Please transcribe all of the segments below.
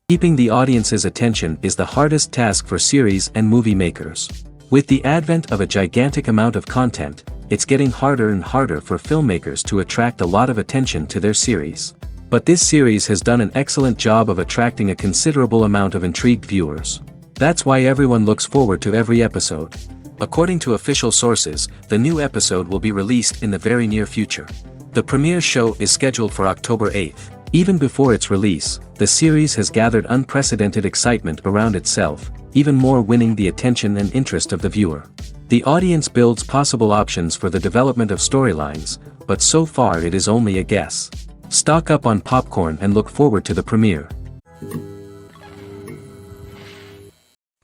Keeping the audience's attention is the hardest task for series and movie makers. With the advent of a gigantic amount of content, it's getting harder and harder for filmmakers to attract a lot of attention to their series. But this series has done an excellent job of attracting a considerable amount of intrigued viewers. That's why everyone looks forward to every episode. According to official sources, the new episode will be released in the very near future. The premiere show is scheduled for October 8th. Even before its release, the series has gathered unprecedented excitement around itself, even more winning the attention and interest of the viewer. The audience builds possible options for the development of storylines, but so far it is only a guess. Stock up on popcorn and look forward to the premiere.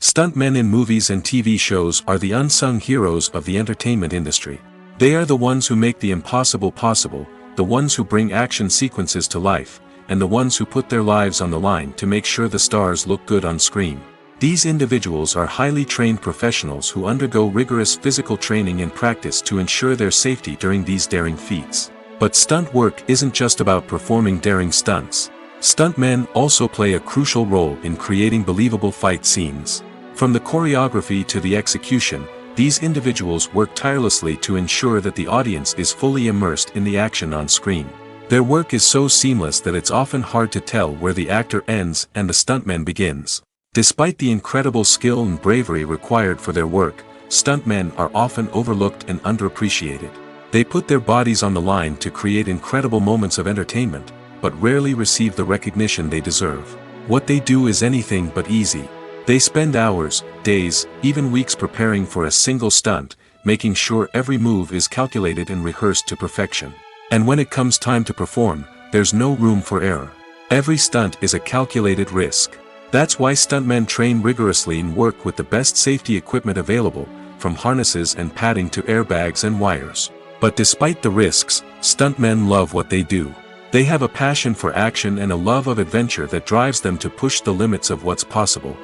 Stuntmen in movies and TV shows are the unsung heroes of the entertainment industry. They are the ones who make the impossible possible, the ones who bring action sequences to life, and the ones who put their lives on the line to make sure the stars look good on screen. These individuals are highly trained professionals who undergo rigorous physical training and practice to ensure their safety during these daring feats. But stunt work isn't just about performing daring stunts. Stuntmen also play a crucial role in creating believable fight scenes. From the choreography to the execution, these individuals work tirelessly to ensure that the audience is fully immersed in the action on screen. Their work is so seamless that it's often hard to tell where the actor ends and the stuntman begins. Despite the incredible skill and bravery required for their work, stuntmen are often overlooked and underappreciated. They put their bodies on the line to create incredible moments of entertainment, but rarely receive the recognition they deserve. What they do is anything but easy. They spend hours, days, even weeks preparing for a single stunt, making sure every move is calculated and rehearsed to perfection. And when it comes time to perform, there's no room for error. Every stunt is a calculated risk. That's why stuntmen train rigorously and work with the best safety equipment available, from harnesses and padding to airbags and wires. But despite the risks, stuntmen love what they do. They have a passion for action and a love of adventure that drives them to push the limits of what's possible.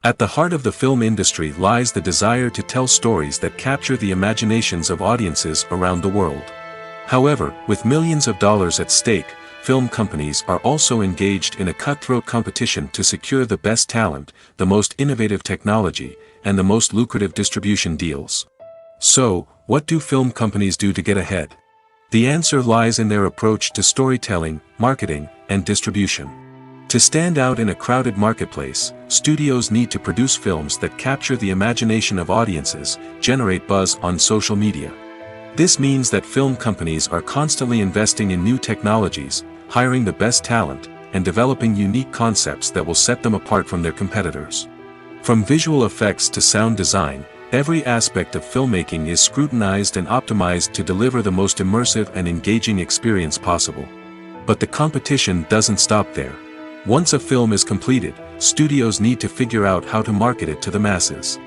At the heart of the film industry lies the desire to tell stories that capture the imaginations of audiences around the world. However, with millions of dollars at stake, film companies are also engaged in a cutthroat competition to secure the best talent, the most innovative technology, and the most lucrative distribution deals. So, what do film companies do to get ahead? The answer lies in their approach to storytelling, marketing, and distribution. To stand out in a crowded marketplace, studios need to produce films that capture the imagination of audiences, generate buzz on social media. This means that film companies are constantly investing in new technologies, hiring the best talent, and developing unique concepts that will set them apart from their competitors. From visual effects to sound design, every aspect of filmmaking is scrutinized and optimized to deliver the most immersive and engaging experience possible. But the competition doesn't stop there. Once a film is completed, studios need to figure out how to market it to the masses.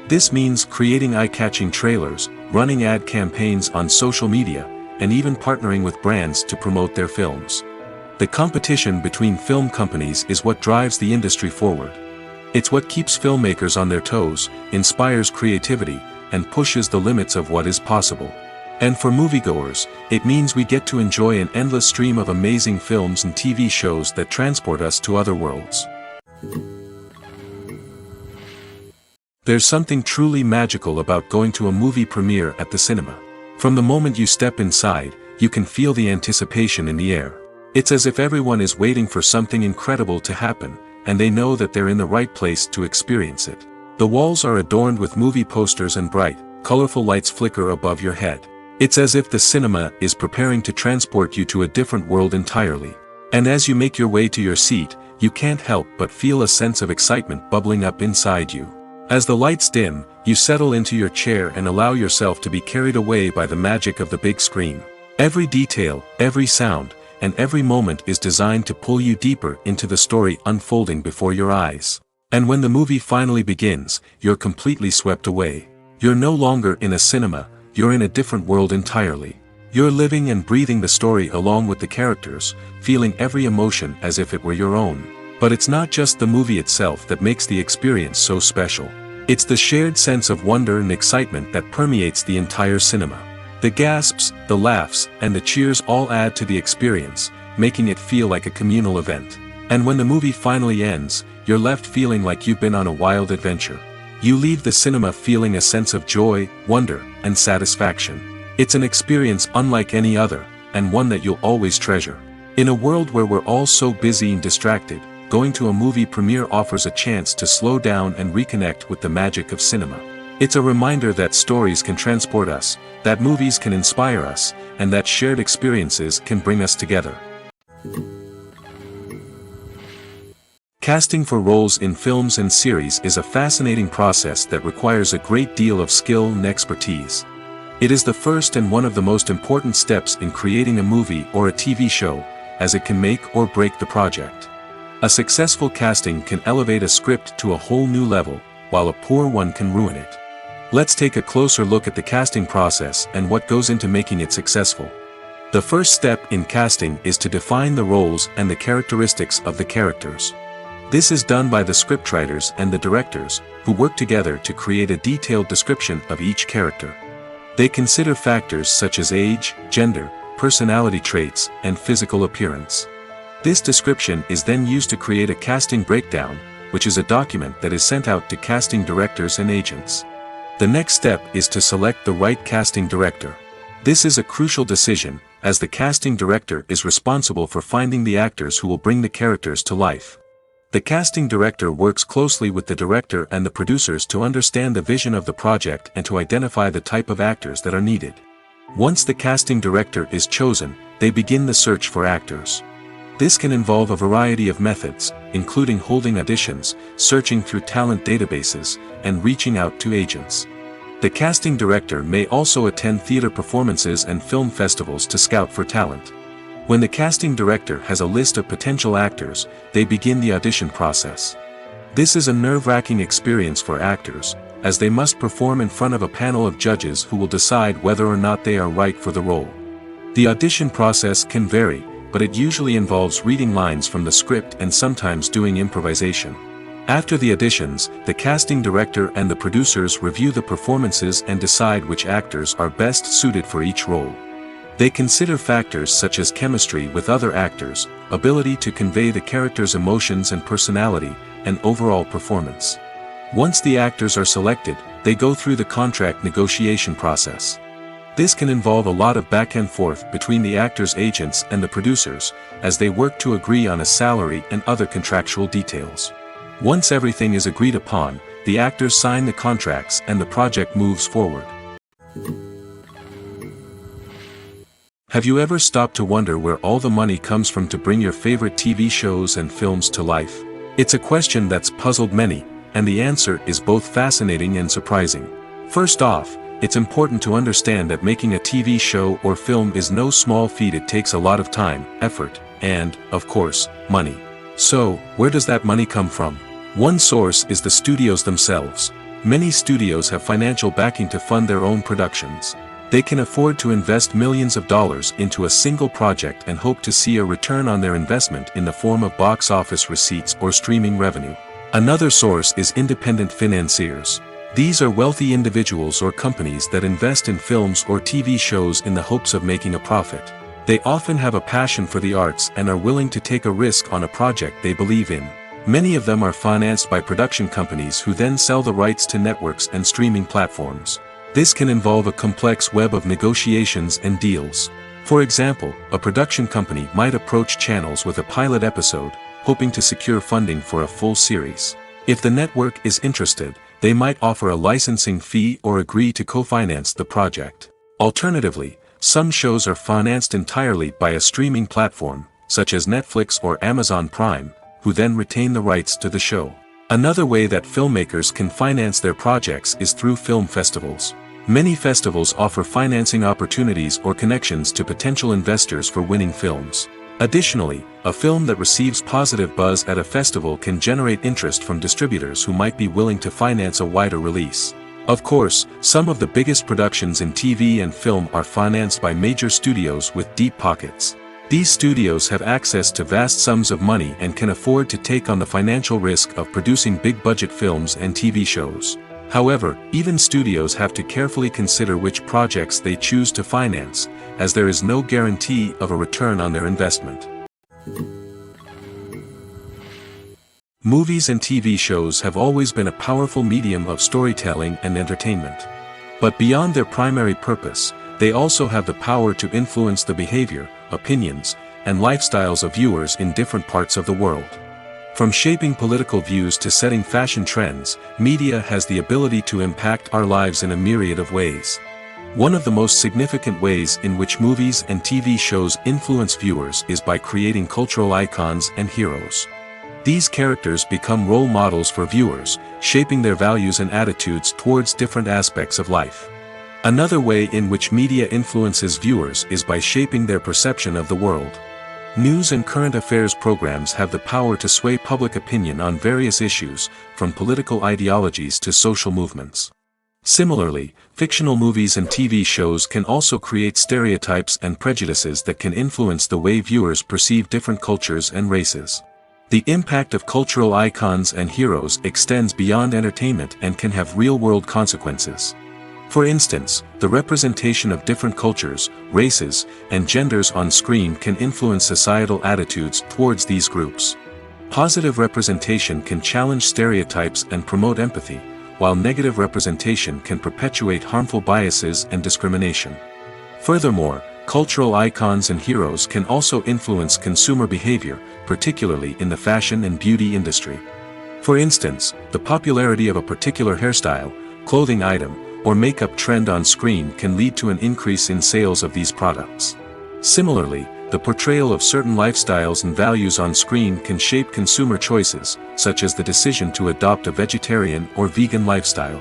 This means creating eye-catching trailers, running ad campaigns on social media, and even partnering with brands to promote their films. The competition between film companies is what drives the industry forward. It's what keeps filmmakers on their toes, inspires creativity, and pushes the limits of what is possible. And for moviegoers, it means we get to enjoy an endless stream of amazing films and TV shows that transport us to other worlds. There's something truly magical about going to a movie premiere at the cinema. From the moment you step inside, you can feel the anticipation in the air. It's as if everyone is waiting for something incredible to happen, and they know that they're in the right place to experience it. The walls are adorned with movie posters and bright, colorful lights flicker above your head. It's as if the cinema is preparing to transport you to a different world entirely. And as you make your way to your seat, you can't help but feel a sense of excitement bubbling up inside you. As the lights dim, you settle into your chair and allow yourself to be carried away by the magic of the big screen. Every detail, every sound, and every moment is designed to pull you deeper into the story unfolding before your eyes. And when the movie finally begins, you're completely swept away. You're no longer in a cinema, you're in a different world entirely. You're living and breathing the story along with the characters, feeling every emotion as if it were your own. But it's not just the movie itself that makes the experience so special. It's the shared sense of wonder and excitement that permeates the entire cinema. The gasps, the laughs, and the cheers all add to the experience, making it feel like a communal event. And when the movie finally ends, you're left feeling like you've been on a wild adventure. You leave the cinema feeling a sense of joy, wonder, and satisfaction. It's an experience unlike any other, and one that you'll always treasure. In a world where we're all so busy and distracted, going to a movie premiere offers a chance to slow down and reconnect with the magic of cinema. It's a reminder that stories can transport us, that movies can inspire us, and that shared experiences can bring us together. Casting for roles in films and series is a fascinating process that requires a great deal of skill and expertise. It is the first and one of the most important steps in creating a movie or a TV show, as it can make or break the project. A successful casting can elevate a script to a whole new level, while a poor one can ruin it. Let's take a closer look at the casting process and what goes into making it successful. The first step in casting is to define the roles and the characteristics of the characters. This is done by the scriptwriters and the directors, who work together to create a detailed description of each character. They consider factors such as age, gender, personality traits, and physical appearance. This description is then used to create a casting breakdown, which is a document that is sent out to casting directors and agents. The next step is to select the right casting director. This is a crucial decision, as the casting director is responsible for finding the actors who will bring the characters to life. The casting director works closely with the director and the producers to understand the vision of the project and to identify the type of actors that are needed. Once the casting director is chosen, they begin the search for actors. This can involve a variety of methods, including holding auditions, searching through talent databases, and reaching out to agents. The casting director may also attend theater performances and film festivals to scout for talent. When the casting director has a list of potential actors, they begin the audition process. This is a nerve-wracking experience for actors, as they must perform in front of a panel of judges who will decide whether or not they are right for the role. The audition process can vary, but it usually involves reading lines from the script and sometimes doing improvisation. After the auditions, the casting director and the producers review the performances and decide which actors are best suited for each role. They consider factors such as chemistry with other actors, ability to convey the character's emotions and personality, and overall performance. Once the actors are selected, they go through the contract negotiation process. This can involve a lot of back and forth between the actors' agents and the producers, as they work to agree on a salary and other contractual details. Once everything is agreed upon, the actors sign the contracts and the project moves forward. Have you ever stopped to wonder where all the money comes from to bring your favorite TV shows and films to life? It's a question that's puzzled many, and the answer is both fascinating and surprising. First off, it's important to understand that making a TV show or film is no small feat. It takes a lot of time, effort, and, of course, money. So, where does that money come from? One source is the studios themselves. Many studios have financial backing to fund their own productions. They can afford to invest millions of dollars into a single project and hope to see a return on their investment in the form of box office receipts or streaming revenue. Another source is independent financiers. These are wealthy individuals or companies that invest in films or TV shows in the hopes of making a profit. They often have a passion for the arts and are willing to take a risk on a project they believe in. Many of them are financed by production companies who then sell the rights to networks and streaming platforms. This can involve a complex web of negotiations and deals. For example, a production company might approach channels with a pilot episode, hoping to secure funding for a full series. If the network is interested, they might offer a licensing fee or agree to co-finance the project. Alternatively, some shows are financed entirely by a streaming platform, such as Netflix or Amazon Prime, who then retain the rights to the show. Another way that filmmakers can finance their projects is through film festivals. Many festivals offer financing opportunities or connections to potential investors for winning films. Additionally, a film that receives positive buzz at a festival can generate interest from distributors who might be willing to finance a wider release. Of course, some of the biggest productions in TV and film are financed by major studios with deep pockets. These studios have access to vast sums of money and can afford to take on the financial risk of producing big-budget films and TV shows. However, even studios have to carefully consider which projects they choose to finance, as there is no guarantee of a return on their investment. Movies and TV shows have always been a powerful medium of storytelling and entertainment. But beyond their primary purpose, they also have the power to influence the behavior, opinions, and lifestyles of viewers in different parts of the world. From shaping political views to setting fashion trends, media has the ability to impact our lives in a myriad of ways. One of the most significant ways in which movies and TV shows influence viewers is by creating cultural icons and heroes. These characters become role models for viewers, shaping their values and attitudes towards different aspects of life. Another way in which media influences viewers is by shaping their perception of the world. News and current affairs programs have the power to sway public opinion on various issues, from political ideologies to social movements. Similarly, fictional movies and TV shows can also create stereotypes and prejudices that can influence the way viewers perceive different cultures and races. The impact of cultural icons and heroes extends beyond entertainment and can have real-world consequences. For instance, the representation of different cultures, races, and genders on screen can influence societal attitudes towards these groups. Positive representation can challenge stereotypes and promote empathy, while negative representation can perpetuate harmful biases and discrimination. Furthermore, cultural icons and heroes can also influence consumer behavior, particularly in the fashion and beauty industry. For instance, the popularity of a particular hairstyle, clothing item, or makeup trend on screen can lead to an increase in sales of these products. Similarly, the portrayal of certain lifestyles and values on screen can shape consumer choices, such as the decision to adopt a vegetarian or vegan lifestyle.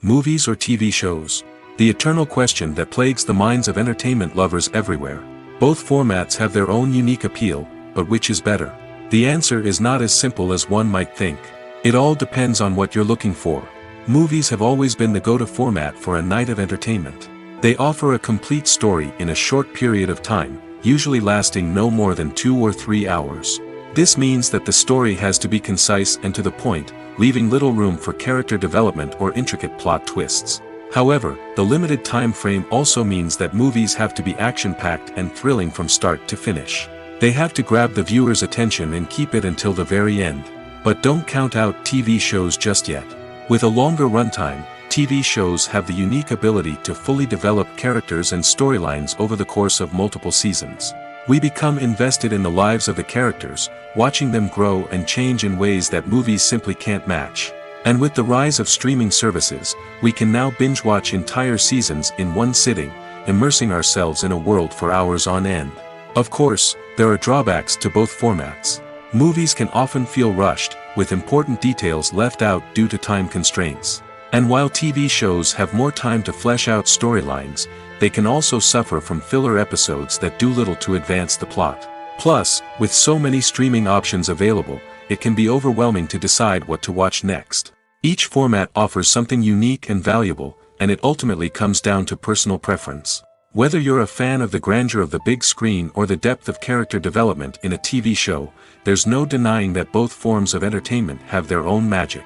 Movies or TV shows? The eternal question that plagues the minds of entertainment lovers everywhere. Both formats have their own unique appeal, but which is better? The answer is not as simple as one might think. It all depends on what you're looking for. Movies have always been the go-to format for a night of entertainment. They offer a complete story in a short period of time, usually lasting no more than 2 or 3 hours. This means that the story has to be concise and to the point, leaving little room for character development or intricate plot twists. However, the limited time frame also means that movies have to be action-packed and thrilling from start to finish. They have to grab the viewer's attention and keep it until the very end. But don't count out TV shows just yet. With a longer runtime, TV shows have the unique ability to fully develop characters and storylines over the course of multiple seasons. We become invested in the lives of the characters, watching them grow and change in ways that movies simply can't match. And with the rise of streaming services, we can now binge-watch entire seasons in one sitting, immersing ourselves in a world for hours on end. Of course, there are drawbacks to both formats. Movies can often feel rushed, with important details left out due to time constraints. And while TV shows have more time to flesh out storylines, they can also suffer from filler episodes that do little to advance the plot. Plus, with so many streaming options available, it can be overwhelming to decide what to watch next. Each format offers something unique and valuable, and it ultimately comes down to personal preference. Whether you're a fan of the grandeur of the big screen or the depth of character development in a TV show, there's no denying that both forms of entertainment have their own magic.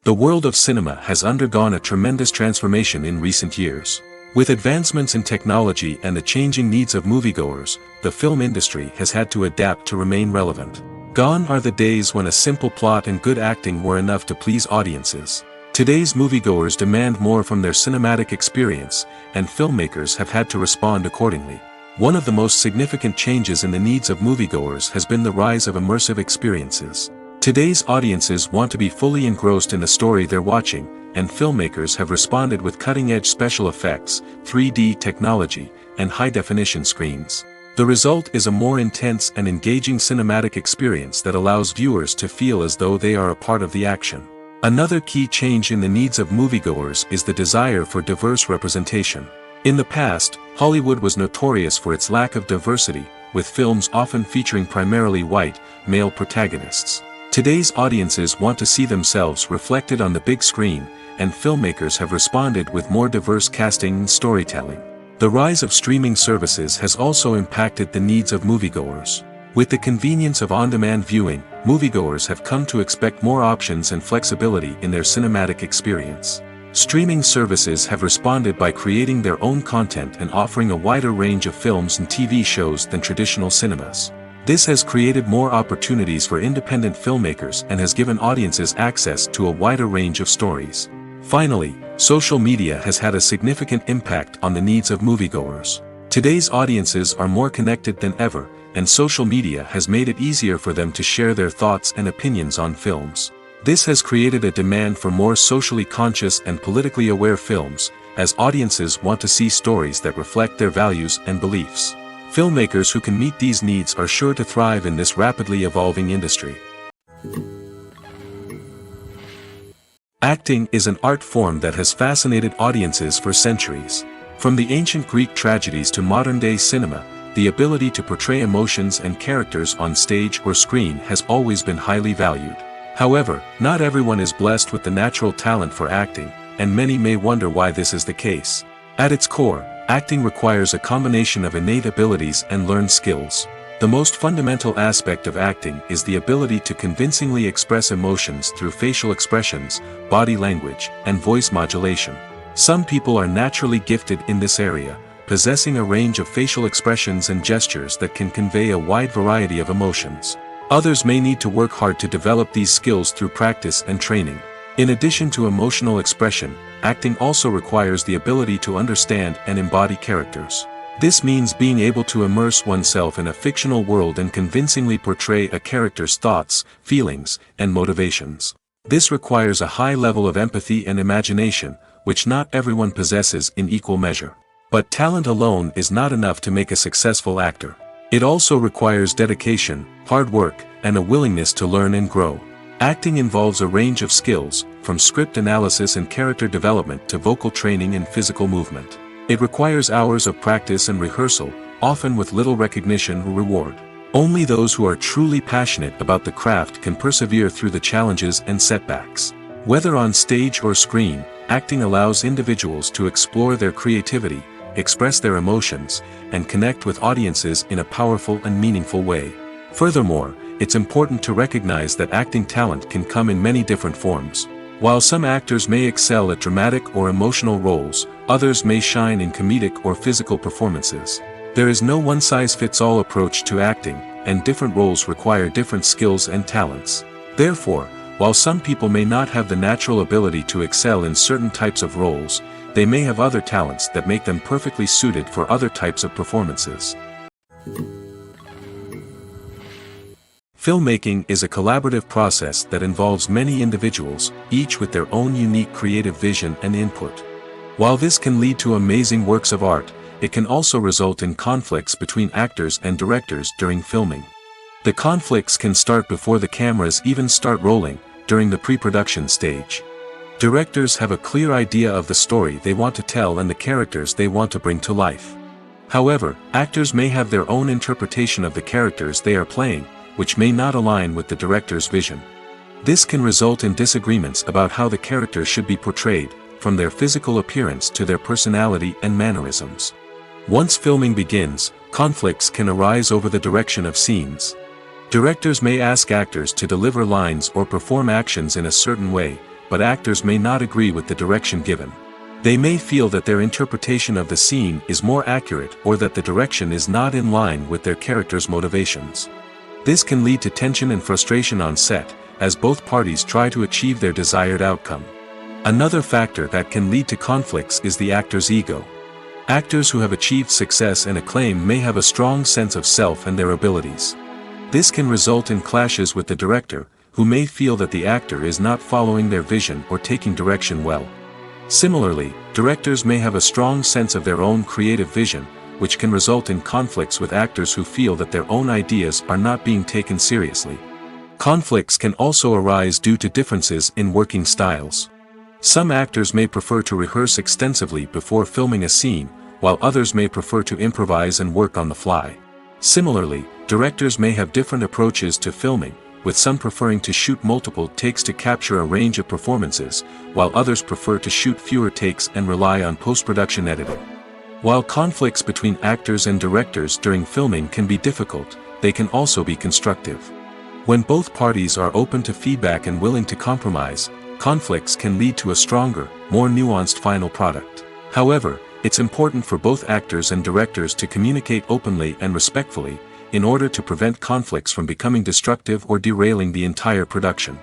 The world of cinema has undergone a tremendous transformation in recent years. With advancements in technology and the changing needs of moviegoers, the film industry has had to adapt to remain relevant. Gone are the days when a simple plot and good acting were enough to please audiences. Today's moviegoers demand more from their cinematic experience, and filmmakers have had to respond accordingly. One of the most significant changes in the needs of moviegoers has been the rise of immersive experiences. Today's audiences want to be fully engrossed in the story they're watching, and filmmakers have responded with cutting-edge special effects, 3D technology, and high-definition screens. The result is a more intense and engaging cinematic experience that allows viewers to feel as though they are a part of the action. Another key change in the needs of moviegoers is the desire for diverse representation. In the past, Hollywood was notorious for its lack of diversity, with films often featuring primarily white, male protagonists. Today's audiences want to see themselves reflected on the big screen, and filmmakers have responded with more diverse casting and storytelling. The rise of streaming services has also impacted the needs of moviegoers. With the convenience of on-demand viewing, moviegoers have come to expect more options and flexibility in their cinematic experience. Streaming services have responded by creating their own content and offering a wider range of films and TV shows than traditional cinemas. This has created more opportunities for independent filmmakers and has given audiences access to a wider range of stories. Finally, social media has had a significant impact on the needs of moviegoers. Today's audiences are more connected than ever, and social media has made it easier for them to share their thoughts and opinions on films. This has created a demand for more socially conscious and politically aware films, as audiences want to see stories that reflect their values and beliefs. Filmmakers who can meet these needs are sure to thrive in this rapidly evolving industry. Acting is an art form that has fascinated audiences for centuries. From the ancient Greek tragedies to modern-day cinema, the ability to portray emotions and characters on stage or screen has always been highly valued. However, not everyone is blessed with the natural talent for acting, and many may wonder why this is the case. At its core, acting requires a combination of innate abilities and learned skills. The most fundamental aspect of acting is the ability to convincingly express emotions through facial expressions, body language, and voice modulation. Some people are naturally gifted in this area, possessing a range of facial expressions and gestures that can convey a wide variety of emotions. Others may need to work hard to develop these skills through practice and training. In addition to emotional expression, acting also requires the ability to understand and embody characters. This means being able to immerse oneself in a fictional world and convincingly portray a character's thoughts, feelings, and motivations. This requires a high level of empathy and imagination, which not everyone possesses in equal measure. But talent alone is not enough to make a successful actor. It also requires dedication, hard work, and a willingness to learn and grow. Acting involves a range of skills, from script analysis and character development to vocal training and physical movement. It requires hours of practice and rehearsal, often with little recognition or reward. Only those who are truly passionate about the craft can persevere through the challenges and setbacks. Whether on stage or screen, acting allows individuals to explore their creativity, express their emotions, and connect with audiences in a powerful and meaningful way. Furthermore, it's important to recognize that acting talent can come in many different forms. While some actors may excel at dramatic or emotional roles, others may shine in comedic or physical performances. There is no one-size-fits-all approach to acting, and different roles require different skills and talents. Therefore, while some people may not have the natural ability to excel in certain types of roles, they may have other talents that make them perfectly suited for other types of performances. Filmmaking is a collaborative process that involves many individuals, each with their own unique creative vision and input. While this can lead to amazing works of art, it can also result in conflicts between actors and directors during filming. The conflicts can start before the cameras even start rolling, during the pre-production stage. Directors have a clear idea of the story they want to tell and the characters they want to bring to life. However, actors may have their own interpretation of the characters they are playing, which may not align with the director's vision. This can result in disagreements about how the characters should be portrayed, from their physical appearance to their personality and mannerisms. Once filming begins, conflicts can arise over the direction of scenes. Directors may ask actors to deliver lines or perform actions in a certain way, but actors may not agree with the direction given. They may feel that their interpretation of the scene is more accurate or that the direction is not in line with their character's motivations. This can lead to tension and frustration on set, as both parties try to achieve their desired outcome. Another factor that can lead to conflicts is the actor's ego. Actors who have achieved success and acclaim may have a strong sense of self and their abilities. This can result in clashes with the director, who may feel that the actor is not following their vision or taking direction well. Similarly, directors may have a strong sense of their own creative vision, which can result in conflicts with actors who feel that their own ideas are not being taken seriously. Conflicts can also arise due to differences in working styles. Some actors may prefer to rehearse extensively before filming a scene, while others may prefer to improvise and work on the fly. Similarly, directors may have different approaches to filming, with some preferring to shoot multiple takes to capture a range of performances, while others prefer to shoot fewer takes and rely on post-production editing. While conflicts between actors and directors during filming can be difficult, they can also be constructive. When both parties are open to feedback and willing to compromise, conflicts can lead to a stronger, more nuanced final product. However, it's important for both actors and directors to communicate openly and respectfully, in order to prevent conflicts from becoming destructive or derailing the entire production.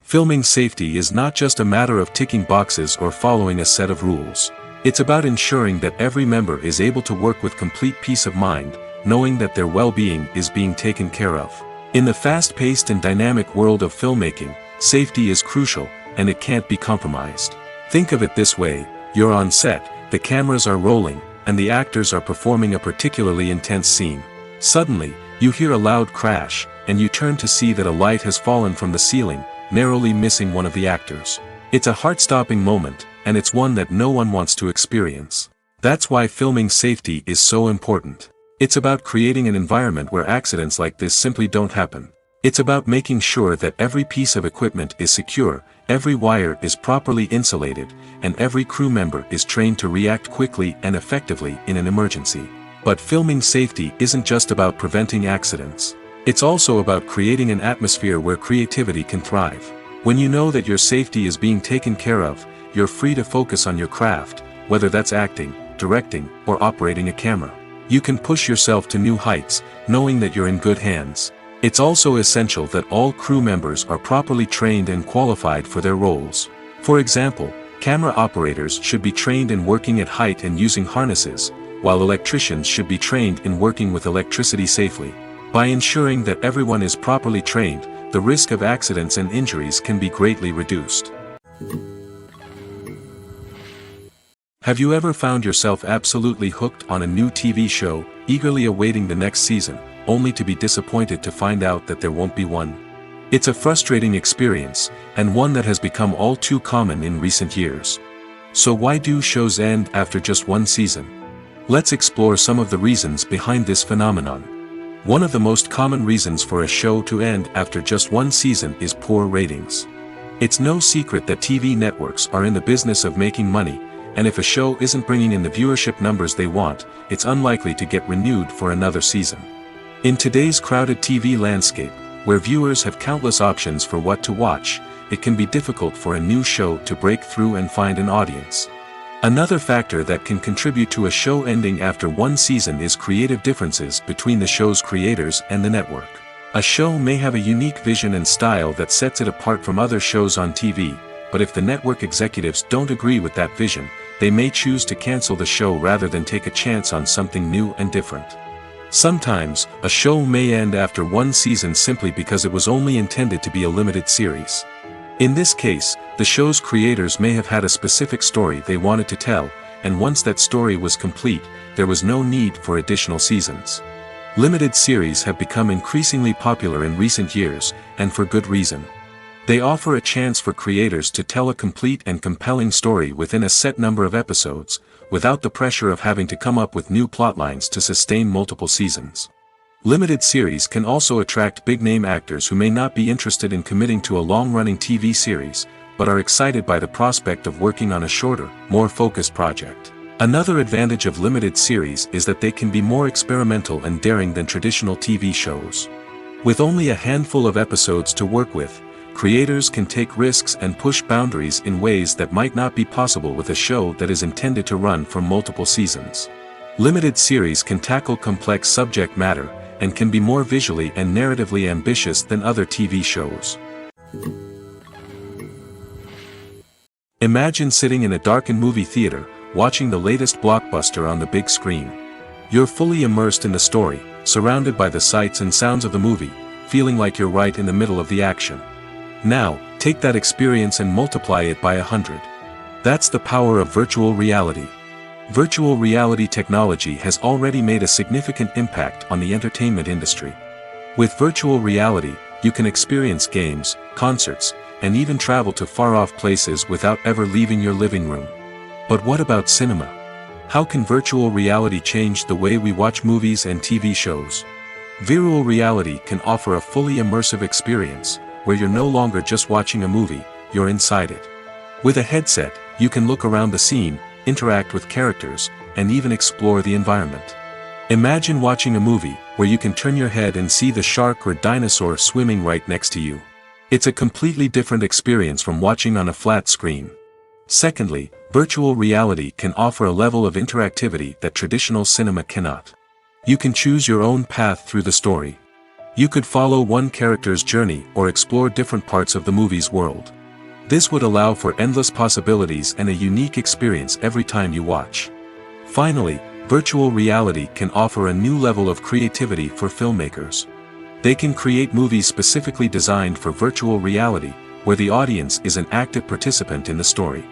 Filming safety is not just a matter of ticking boxes or following a set of rules. It's about ensuring that every member is able to work with complete peace of mind, knowing that their well-being is being taken care of. In the fast-paced and dynamic world of filmmaking, safety is crucial, and it can't be compromised. Think of it this way: you're on set, the cameras are rolling, and the actors are performing a particularly intense scene. Suddenly, you hear a loud crash, and you turn to see that a light has fallen from the ceiling, narrowly missing one of the actors. It's a heart-stopping moment, and it's one that no one wants to experience. That's why filming safety is so important. It's about creating an environment where accidents like this simply don't happen. It's about making sure that every piece of equipment is secure, every wire is properly insulated, and every crew member is trained to react quickly and effectively in an emergency. But filming safety isn't just about preventing accidents. It's also about creating an atmosphere where creativity can thrive. When you know that your safety is being taken care of, you're free to focus on your craft, whether that's acting, directing, or operating a camera. You can push yourself to new heights, knowing that you're in good hands. It's also essential that all crew members are properly trained and qualified for their roles. For example, camera operators should be trained in working at height and using harnesses, while electricians should be trained in working with electricity safely. By ensuring that everyone is properly trained, the risk of accidents and injuries can be greatly reduced. Have you ever found yourself absolutely hooked on a new TV show, eagerly awaiting the next season, only to be disappointed to find out that there won't be one? It's a frustrating experience, and one that has become all too common in recent years. So why do shows end after just one season? Let's explore some of the reasons behind this phenomenon. One of the most common reasons for a show to end after just one season is poor ratings. It's no secret that TV networks are in the business of making money, and if a show isn't bringing in the viewership numbers they want, it's unlikely to get renewed for another season. In today's crowded TV landscape, where viewers have countless options for what to watch, it can be difficult for a new show to break through and find an audience. Another factor that can contribute to a show ending after one season is creative differences between the show's creators and the network. A show may have a unique vision and style that sets it apart from other shows on TV, but if the network executives don't agree with that vision, they may choose to cancel the show rather than take a chance on something new and different. Sometimes, a show may end after one season simply because it was only intended to be a limited series. In this case, the show's creators may have had a specific story they wanted to tell, and once that story was complete, there was no need for additional seasons. Limited series have become increasingly popular in recent years, and for good reason. They offer a chance for creators to tell a complete and compelling story within a set number of episodes, without the pressure of having to come up with new plotlines to sustain multiple seasons. Limited series can also attract big-name actors who may not be interested in committing to a long-running TV series, but are excited by the prospect of working on a shorter, more focused project. Another advantage of limited series is that they can be more experimental and daring than traditional TV shows. With only a handful of episodes to work with, creators can take risks and push boundaries in ways that might not be possible with a show that is intended to run for multiple seasons. Limited series can tackle complex subject matter, and can be more visually and narratively ambitious than other TV shows. Imagine sitting in a darkened movie theater, watching the latest blockbuster on the big screen. You're fully immersed in the story, surrounded by the sights and sounds of the movie, feeling like you're right in the middle of the action. Now, take that experience and multiply it by 100. That's the power of virtual reality. Virtual reality technology has already made a significant impact on the entertainment industry. With virtual reality, you can experience games, concerts, and even travel to far-off places without ever leaving your living room. But what about cinema? How can virtual reality change the way we watch movies and TV shows? Virtual reality can offer a fully immersive experience, where you're no longer just watching a movie, you're inside it. With a headset, you can look around the scene, interact with characters, and even explore the environment. Imagine watching a movie, where you can turn your head and see the shark or dinosaur swimming right next to you. It's a completely different experience from watching on a flat screen. Secondly, virtual reality can offer a level of interactivity that traditional cinema cannot. You can choose your own path through the story. You could follow one character's journey or explore different parts of the movie's world. This would allow for endless possibilities and a unique experience every time you watch. Finally, virtual reality can offer a new level of creativity for filmmakers. They can create movies specifically designed for virtual reality, where the audience is an active participant in the story.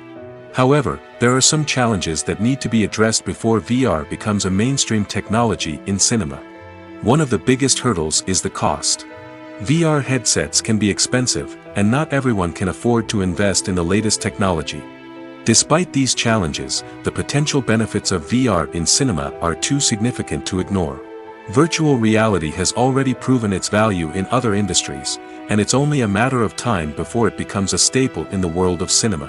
However, there are some challenges that need to be addressed before VR becomes a mainstream technology in cinema. One of the biggest hurdles is the cost. VR headsets can be expensive, and not everyone can afford to invest in the latest technology. Despite these challenges, the potential benefits of VR in cinema are too significant to ignore. Virtual reality has already proven its value in other industries, and it's only a matter of time before it becomes a staple in the world of cinema.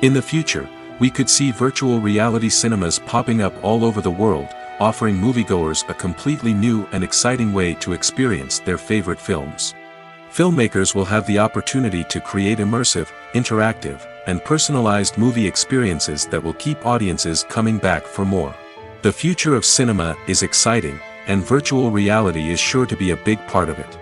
In the future, we could see virtual reality cinemas popping up all over the world, offering moviegoers a completely new and exciting way to experience their favorite films. Filmmakers will have the opportunity to create immersive, interactive, and personalized movie experiences that will keep audiences coming back for more. The future of cinema is exciting, and virtual reality is sure to be a big part of it.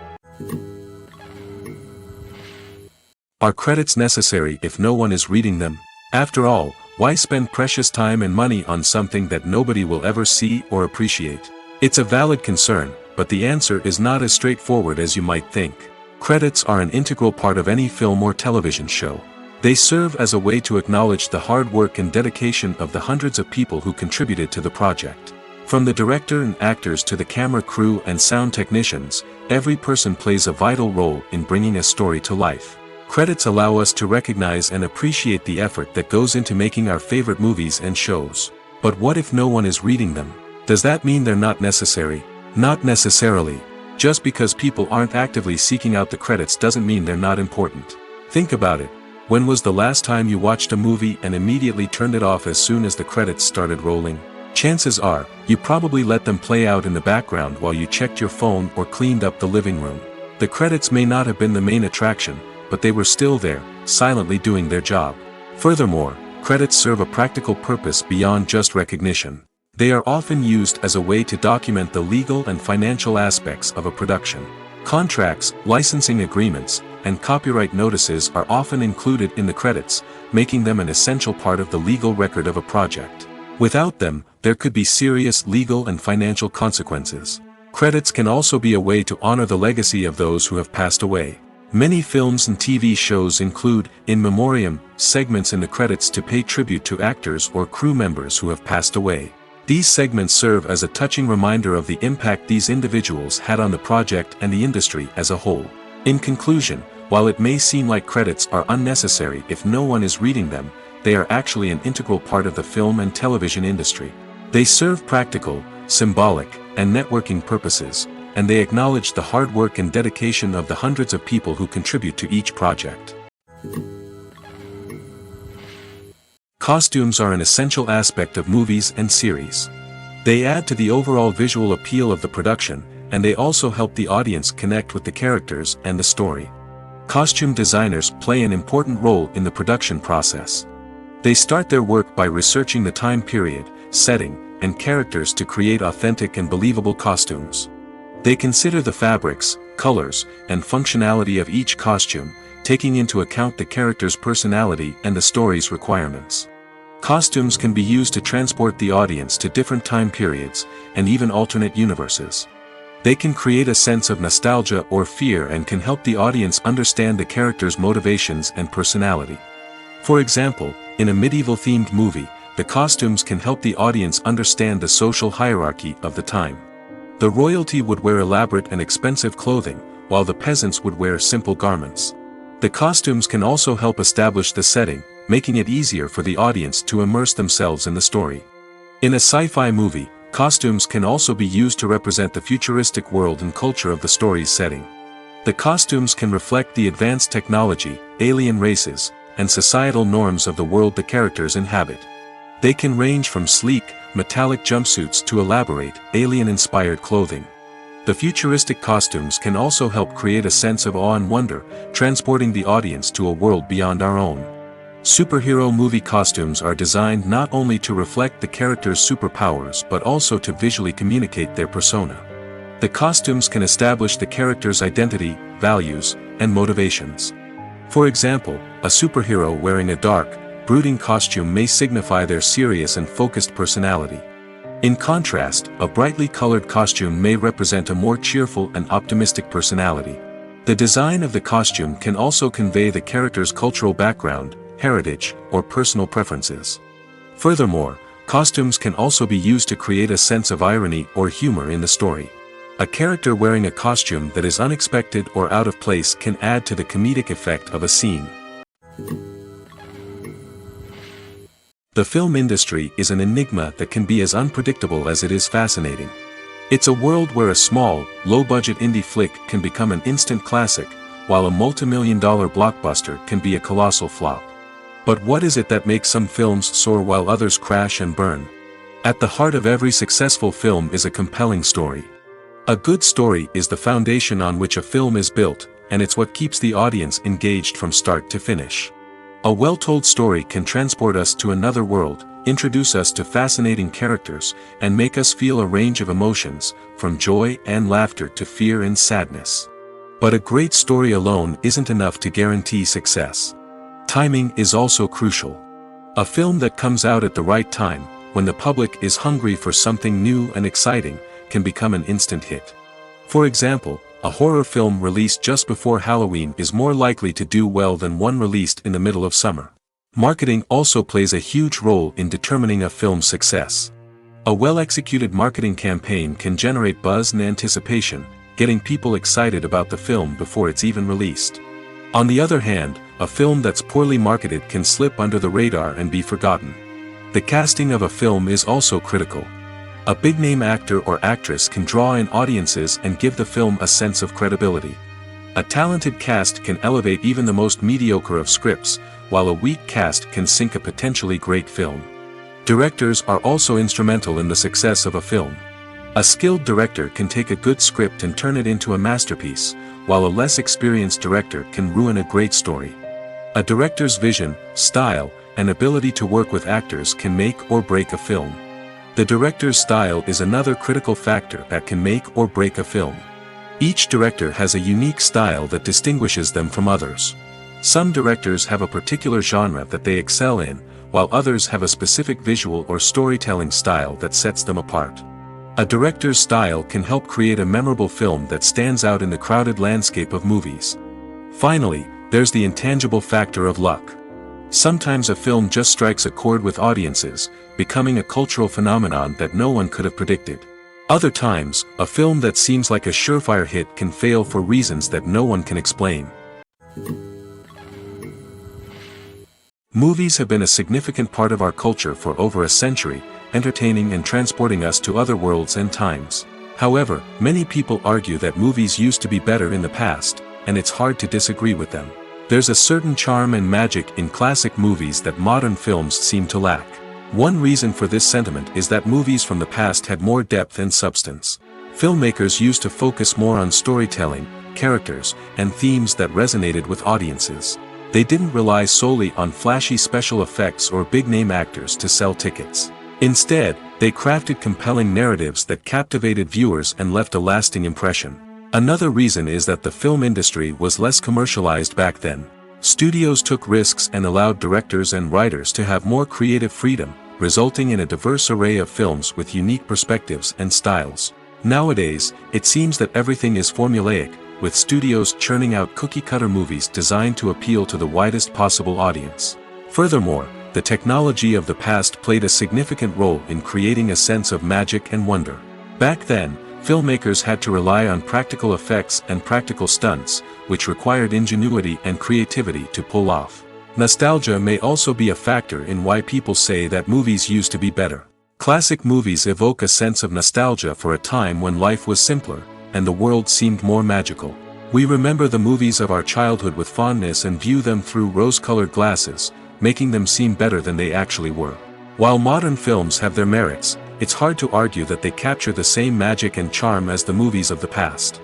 Are credits necessary if no one is reading them? After all, why spend precious time and money on something that nobody will ever see or appreciate? It's a valid concern, but the answer is not as straightforward as you might think. Credits are an integral part of any film or television show. They serve as a way to acknowledge the hard work and dedication of the hundreds of people who contributed to the project. From the director and actors to the camera crew and sound technicians, every person plays a vital role in bringing a story to life. Credits allow us to recognize and appreciate the effort that goes into making our favorite movies and shows. But what if no one is reading them? Does that mean they're not necessary? Not necessarily. Just because people aren't actively seeking out the credits doesn't mean they're not important. Think about it. When was the last time you watched a movie and immediately turned it off as soon as the credits started rolling? Chances are, you probably let them play out in the background while you checked your phone or cleaned up the living room. The credits may not have been the main attraction, but they were still there, silently doing their job. Furthermore, credits serve a practical purpose beyond just recognition. They are often used as a way to document the legal and financial aspects of a production. Contracts, licensing agreements, and copyright notices are often included in the credits, making them an essential part of the legal record of a project. Without them, there could be serious legal and financial consequences. Credits can also be a way to honor the legacy of those who have passed away. Many films and TV shows include, in memoriam, segments in the credits to pay tribute to actors or crew members who have passed away. These segments serve as a touching reminder of the impact these individuals had on the project and the industry as a whole. In conclusion, while it may seem like credits are unnecessary if no one is reading them, they are actually an integral part of the film and television industry. They serve practical, symbolic, and networking purposes, and they acknowledge the hard work and dedication of the hundreds of people who contribute to each project. Costumes are an essential aspect of movies and series. They add to the overall visual appeal of the production, and they also help the audience connect with the characters and the story. Costume designers play an important role in the production process. They start their work by researching the time period, setting, and characters to create authentic and believable costumes. They consider the fabrics, colors, and functionality of each costume, taking into account the character's personality and the story's requirements. Costumes can be used to transport the audience to different time periods, and even alternate universes. They can create a sense of nostalgia or fear and can help the audience understand the character's motivations and personality. For example, in a medieval-themed movie, the costumes can help the audience understand the social hierarchy of the time. The royalty would wear elaborate and expensive clothing, while the peasants would wear simple garments. The costumes can also help establish the setting, making it easier for the audience to immerse themselves in the story. In a sci-fi movie, costumes can also be used to represent the futuristic world and culture of the story's setting. The costumes can reflect the advanced technology, alien races, and societal norms of the world the characters inhabit. They can range from sleek, metallic jumpsuits to elaborate, alien-inspired clothing. The futuristic costumes can also help create a sense of awe and wonder, transporting the audience to a world beyond our own. Superhero movie costumes are designed not only to reflect the character's superpowers but also to visually communicate their persona. The costumes can establish the character's identity, values, and motivations. For example, a superhero wearing a dark, brooding costume may signify their serious and focused personality. In contrast, a brightly colored costume may represent a more cheerful and optimistic personality. The design of the costume can also convey the character's cultural background, heritage, or personal preferences. Furthermore, costumes can also be used to create a sense of irony or humor in the story. A character wearing a costume that is unexpected or out of place can add to the comedic effect of a scene. The film industry is an enigma that can be as unpredictable as it is fascinating. It's a world where a small, low-budget indie flick can become an instant classic, while a multi-million-dollar blockbuster can be a colossal flop. But what is it that makes some films soar while others crash and burn? At the heart of every successful film is a compelling story. A good story is the foundation on which a film is built, and it's what keeps the audience engaged from start to finish. A well-told story can transport us to another world, introduce us to fascinating characters, and make us feel a range of emotions, from joy and laughter to fear and sadness. But a great story alone isn't enough to guarantee success. Timing is also crucial. A film that comes out at the right time, when the public is hungry for something new and exciting, can become an instant hit. For example, a horror film released just before Halloween is more likely to do well than one released in the middle of summer. Marketing also plays a huge role in determining a film's success. A well-executed marketing campaign can generate buzz and anticipation, getting people excited about the film before it's even released. On the other hand, a film that's poorly marketed can slip under the radar and be forgotten. The casting of a film is also critical. A big-name actor or actress can draw in audiences and give the film a sense of credibility. A talented cast can elevate even the most mediocre of scripts, while a weak cast can sink a potentially great film. Directors are also instrumental in the success of a film. A skilled director can take a good script and turn it into a masterpiece, while a less experienced director can ruin a great story. A director's vision, style, and ability to work with actors can make or break a film. The director's style is another critical factor that can make or break a film. Each director has a unique style that distinguishes them from others. Some directors have a particular genre that they excel in, while others have a specific visual or storytelling style that sets them apart. A director's style can help create a memorable film that stands out in the crowded landscape of movies. Finally, there's the intangible factor of luck. Sometimes a film just strikes a chord with audiences, becoming a cultural phenomenon that no one could have predicted. Other times, a film that seems like a surefire hit can fail for reasons that no one can explain. Movies have been a significant part of our culture for over a century, entertaining and transporting us to other worlds and times. However, many people argue that movies used to be better in the past, and it's hard to disagree with them. There's a certain charm and magic in classic movies that modern films seem to lack. One reason for this sentiment is that movies from the past had more depth and substance. Filmmakers used to focus more on storytelling, characters, and themes that resonated with audiences. They didn't rely solely on flashy special effects or big-name actors to sell tickets. Instead, they crafted compelling narratives that captivated viewers and left a lasting impression. Another reason is that the film industry was less commercialized back then. Studios took risks and allowed directors and writers to have more creative freedom, resulting in a diverse array of films with unique perspectives and styles. Nowadays, it seems that everything is formulaic, with studios churning out cookie-cutter movies designed to appeal to the widest possible audience. Furthermore, the technology of the past played a significant role in creating a sense of magic and wonder. Back then, filmmakers had to rely on practical effects and practical stunts, which required ingenuity and creativity to pull off. Nostalgia may also be a factor in why people say that movies used to be better. Classic movies evoke a sense of nostalgia for a time when life was simpler, and the world seemed more magical. We remember the movies of our childhood with fondness and view them through rose-colored glasses, making them seem better than they actually were. While modern films have their merits, it's hard to argue that they capture the same magic and charm as the movies of the past.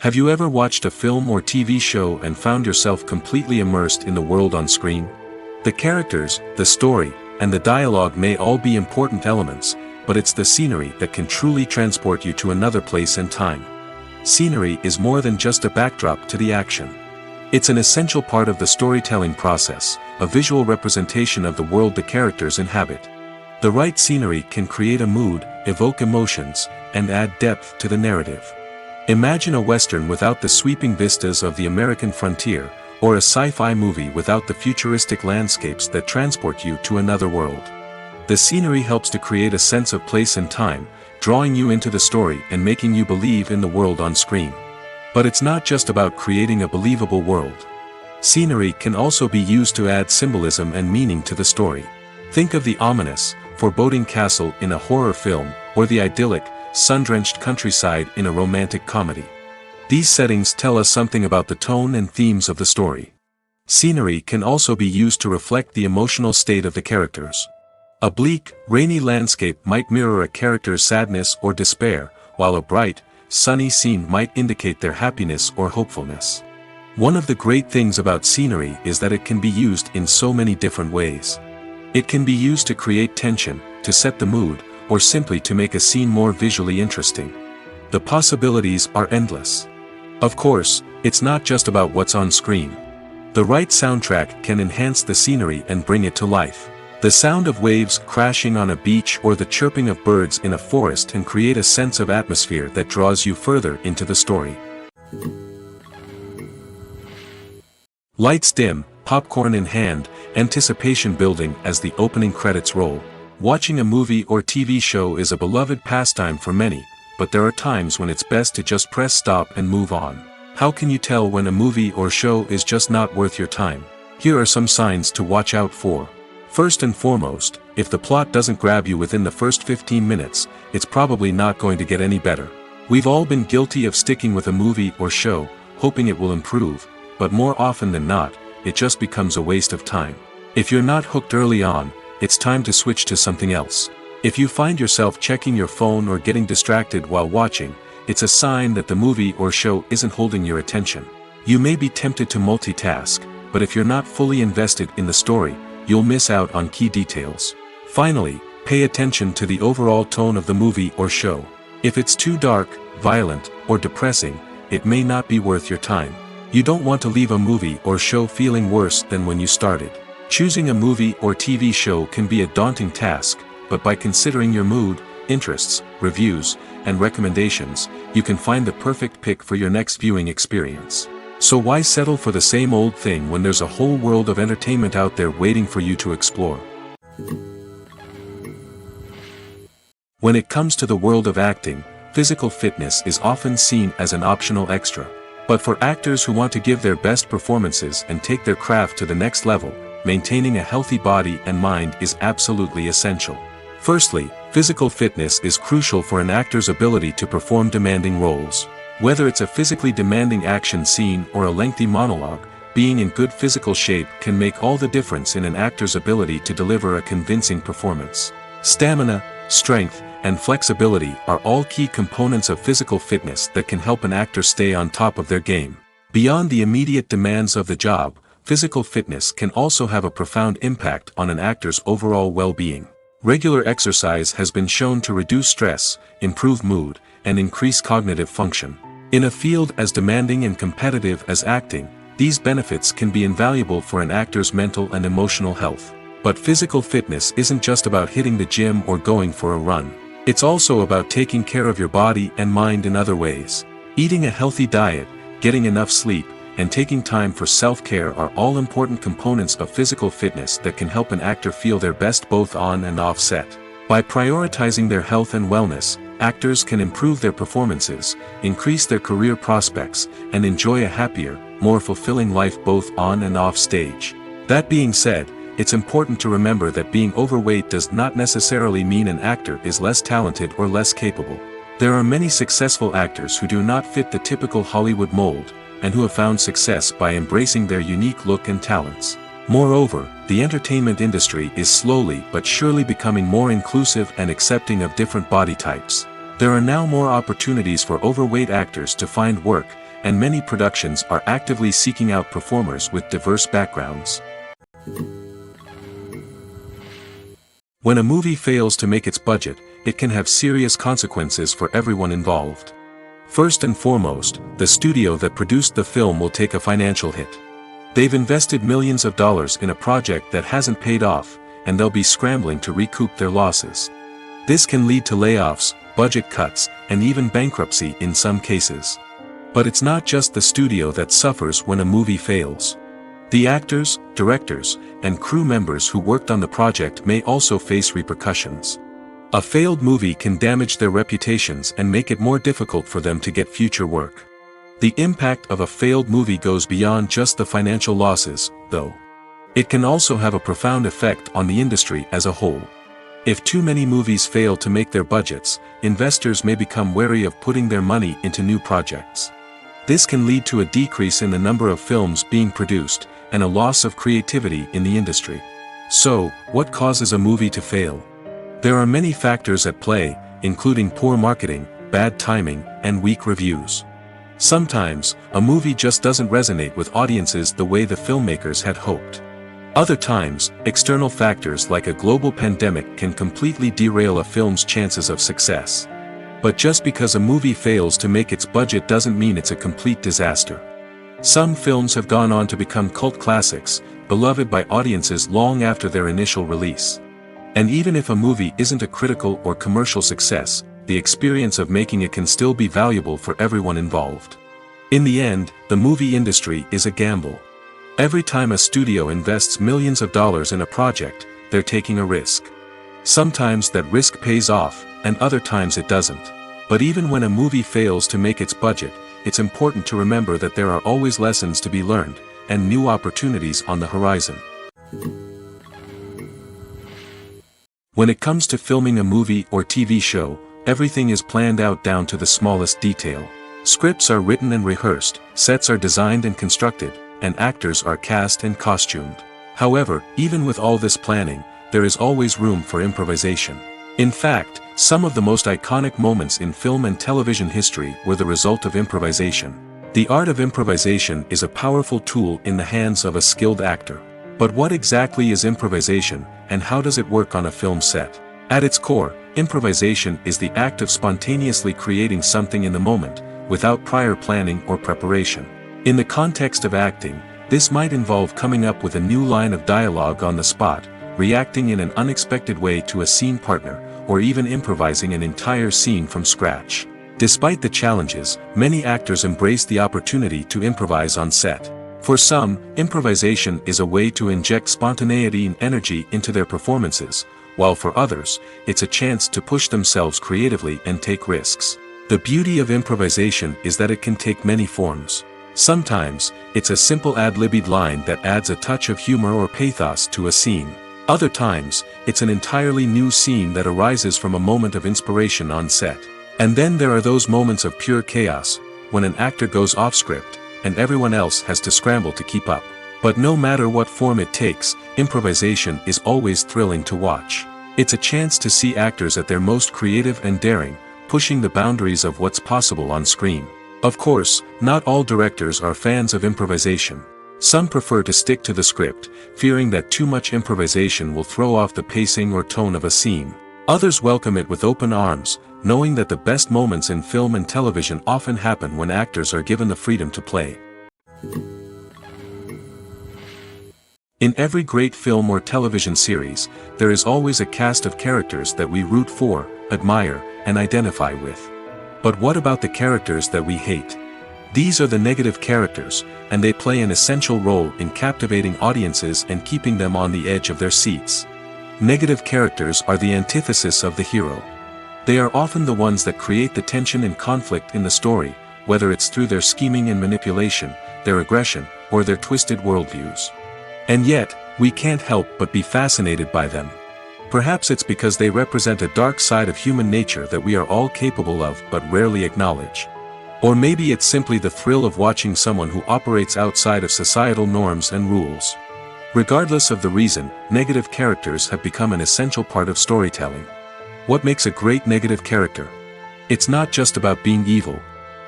Have you ever watched a film or TV show and found yourself completely immersed in the world on screen? The characters, the story, and the dialogue may all be important elements, but it's the scenery that can truly transport you to another place and time. Scenery is more than just a backdrop to the action. It's an essential part of the storytelling process, a visual representation of the world the characters inhabit. The right scenery can create a mood, evoke emotions, and add depth to the narrative. Imagine a Western without the sweeping vistas of the American frontier, or a sci-fi movie without the futuristic landscapes that transport you to another world. The scenery helps to create a sense of place and time, drawing you into the story and making you believe in the world on screen. But it's not just about creating a believable world. Scenery can also be used to add symbolism and meaning to the story. Think of the ominous, foreboding castle in a horror film, or the idyllic, sun-drenched countryside in a romantic comedy. These settings tell us something about the tone and themes of the story. Scenery can also be used to reflect the emotional state of the characters. A bleak, rainy landscape might mirror a character's sadness or despair, while a bright, sunny scene might indicate their happiness or hopefulness. One of the great things about scenery is that it can be used in so many different ways. It can be used to create tension, to set the mood, or simply to make a scene more visually interesting. The possibilities are endless. Of course, it's not just about what's on screen. The right soundtrack can enhance the scenery and bring it to life. The sound of waves crashing on a beach or the chirping of birds in a forest can create a sense of atmosphere that draws you further into the story. Lights dim, popcorn in hand, anticipation building as the opening credits roll. Watching a movie or TV show is a beloved pastime for many, but there are times when it's best to just press stop and move on. How can you tell when a movie or show is just not worth your time? Here are some signs to watch out for. First and foremost, if the plot doesn't grab you within the first 15 minutes, it's probably not going to get any better. We've all been guilty of sticking with a movie or show, hoping it will improve, but more often than not, it just becomes a waste of time. If you're not hooked early on, it's time to switch to something else. If you find yourself checking your phone or getting distracted while watching, it's a sign that the movie or show isn't holding your attention. You may be tempted to multitask, but if you're not fully invested in the story, you'll miss out on key details. Finally, pay attention to the overall tone of the movie or show. If it's too dark, violent, or depressing, it may not be worth your time. You don't want to leave a movie or show feeling worse than when you started. Choosing a movie or TV show can be a daunting task, but by considering your mood, interests, reviews, and recommendations, you can find the perfect pick for your next viewing experience. So why settle for the same old thing when there's a whole world of entertainment out there waiting for you to explore? When it comes to the world of acting, physical fitness is often seen as an optional extra. But for actors who want to give their best performances and take their craft to the next level, maintaining a healthy body and mind is absolutely essential. Firstly, physical fitness is crucial for an actor's ability to perform demanding roles. Whether it's a physically demanding action scene or a lengthy monologue, being in good physical shape can make all the difference in an actor's ability to deliver a convincing performance. Stamina, strength, and flexibility are all key components of physical fitness that can help an actor stay on top of their game. Beyond the immediate demands of the job, physical fitness can also have a profound impact on an actor's overall well-being. Regular exercise has been shown to reduce stress, improve mood, and increase cognitive function. In a field as demanding and competitive as acting, these benefits can be invaluable for an actor's mental and emotional health. But physical fitness isn't just about hitting the gym or going for a run. It's also about taking care of your body and mind in other ways. Eating a healthy diet, getting enough sleep, and taking time for self-care are all important components of physical fitness that can help an actor feel their best both on and off set. By prioritizing their health and wellness, actors can improve their performances, increase their career prospects, and enjoy a happier, more fulfilling life both on and off stage. That being said, it's important to remember that being overweight does not necessarily mean an actor is less talented or less capable. There are many successful actors who do not fit the typical Hollywood mold, and who have found success by embracing their unique look and talents. Moreover, the entertainment industry is slowly but surely becoming more inclusive and accepting of different body types. There are now more opportunities for overweight actors to find work, and many productions are actively seeking out performers with diverse backgrounds. When a movie fails to make its budget, it can have serious consequences for everyone involved. First and foremost, the studio that produced the film will take a financial hit. They've invested millions of dollars in a project that hasn't paid off, and they'll be scrambling to recoup their losses. This can lead to layoffs, budget cuts, and even bankruptcy in some cases. But it's not just the studio that suffers when a movie fails. The actors, directors, and crew members who worked on the project may also face repercussions. A failed movie can damage their reputations and make it more difficult for them to get future work. The impact of a failed movie goes beyond just the financial losses, though. It can also have a profound effect on the industry as a whole. If too many movies fail to make their budgets, investors may become wary of putting their money into new projects. This can lead to a decrease in the number of films being produced, and a loss of creativity in the industry. So, what causes a movie to fail? There are many factors at play, including poor marketing, bad timing, and weak reviews. Sometimes, a movie just doesn't resonate with audiences the way the filmmakers had hoped. Other times, external factors like a global pandemic can completely derail a film's chances of success. But just because a movie fails to make its budget doesn't mean it's a complete disaster. Some films have gone on to become cult classics, beloved by audiences long after their initial release. And even if a movie isn't a critical or commercial success, the experience of making it can still be valuable for everyone involved. In the end, the movie industry is a gamble. Every time a studio invests millions of dollars in a project, they're taking a risk. Sometimes that risk pays off, and other times it doesn't. But even when a movie fails to make its budget, it's important to remember that there are always lessons to be learned, and new opportunities on the horizon. When it comes to filming a movie or TV show, everything is planned out down to the smallest detail. Scripts are written and rehearsed, sets are designed and constructed, and actors are cast and costumed. However, even with all this planning, there is always room for improvisation. In fact, some of the most iconic moments in film and television history were the result of improvisation. The art of improvisation is a powerful tool in the hands of a skilled actor. But what exactly is improvisation, and how does it work on a film set? At its core, improvisation is the act of spontaneously creating something in the moment, without prior planning or preparation. In the context of acting, this might involve coming up with a new line of dialogue on the spot, reacting in an unexpected way to a scene partner, or even improvising an entire scene from scratch. Despite the challenges, many actors embrace the opportunity to improvise on set. For some, improvisation is a way to inject spontaneity and energy into their performances, while for others, it's a chance to push themselves creatively and take risks. The beauty of improvisation is that it can take many forms. Sometimes, it's a simple ad-libbed line that adds a touch of humor or pathos to a scene. Other times, it's an entirely new scene that arises from a moment of inspiration on set. And then there are those moments of pure chaos, when an actor goes off script, and everyone else has to scramble to keep up. But no matter what form it takes, improvisation is always thrilling to watch. It's a chance to see actors at their most creative and daring, pushing the boundaries of what's possible on screen. Of course, not all directors are fans of improvisation. Some prefer to stick to the script, fearing that too much improvisation will throw off the pacing or tone of a scene. Others welcome it with open arms, knowing that the best moments in film and television often happen when actors are given the freedom to play. In every great film or television series, there is always a cast of characters that we root for, admire, and identify with. But what about the characters that we hate? These are the negative characters, and they play an essential role in captivating audiences and keeping them on the edge of their seats. Negative characters are the antithesis of the hero. They are often the ones that create the tension and conflict in the story, whether it's through their scheming and manipulation, their aggression, or their twisted worldviews. And yet, we can't help but be fascinated by them. Perhaps it's because they represent a dark side of human nature that we are all capable of but rarely acknowledge. Or maybe it's simply the thrill of watching someone who operates outside of societal norms and rules. Regardless of the reason, negative characters have become an essential part of storytelling. What makes a great negative character? It's not just about being evil.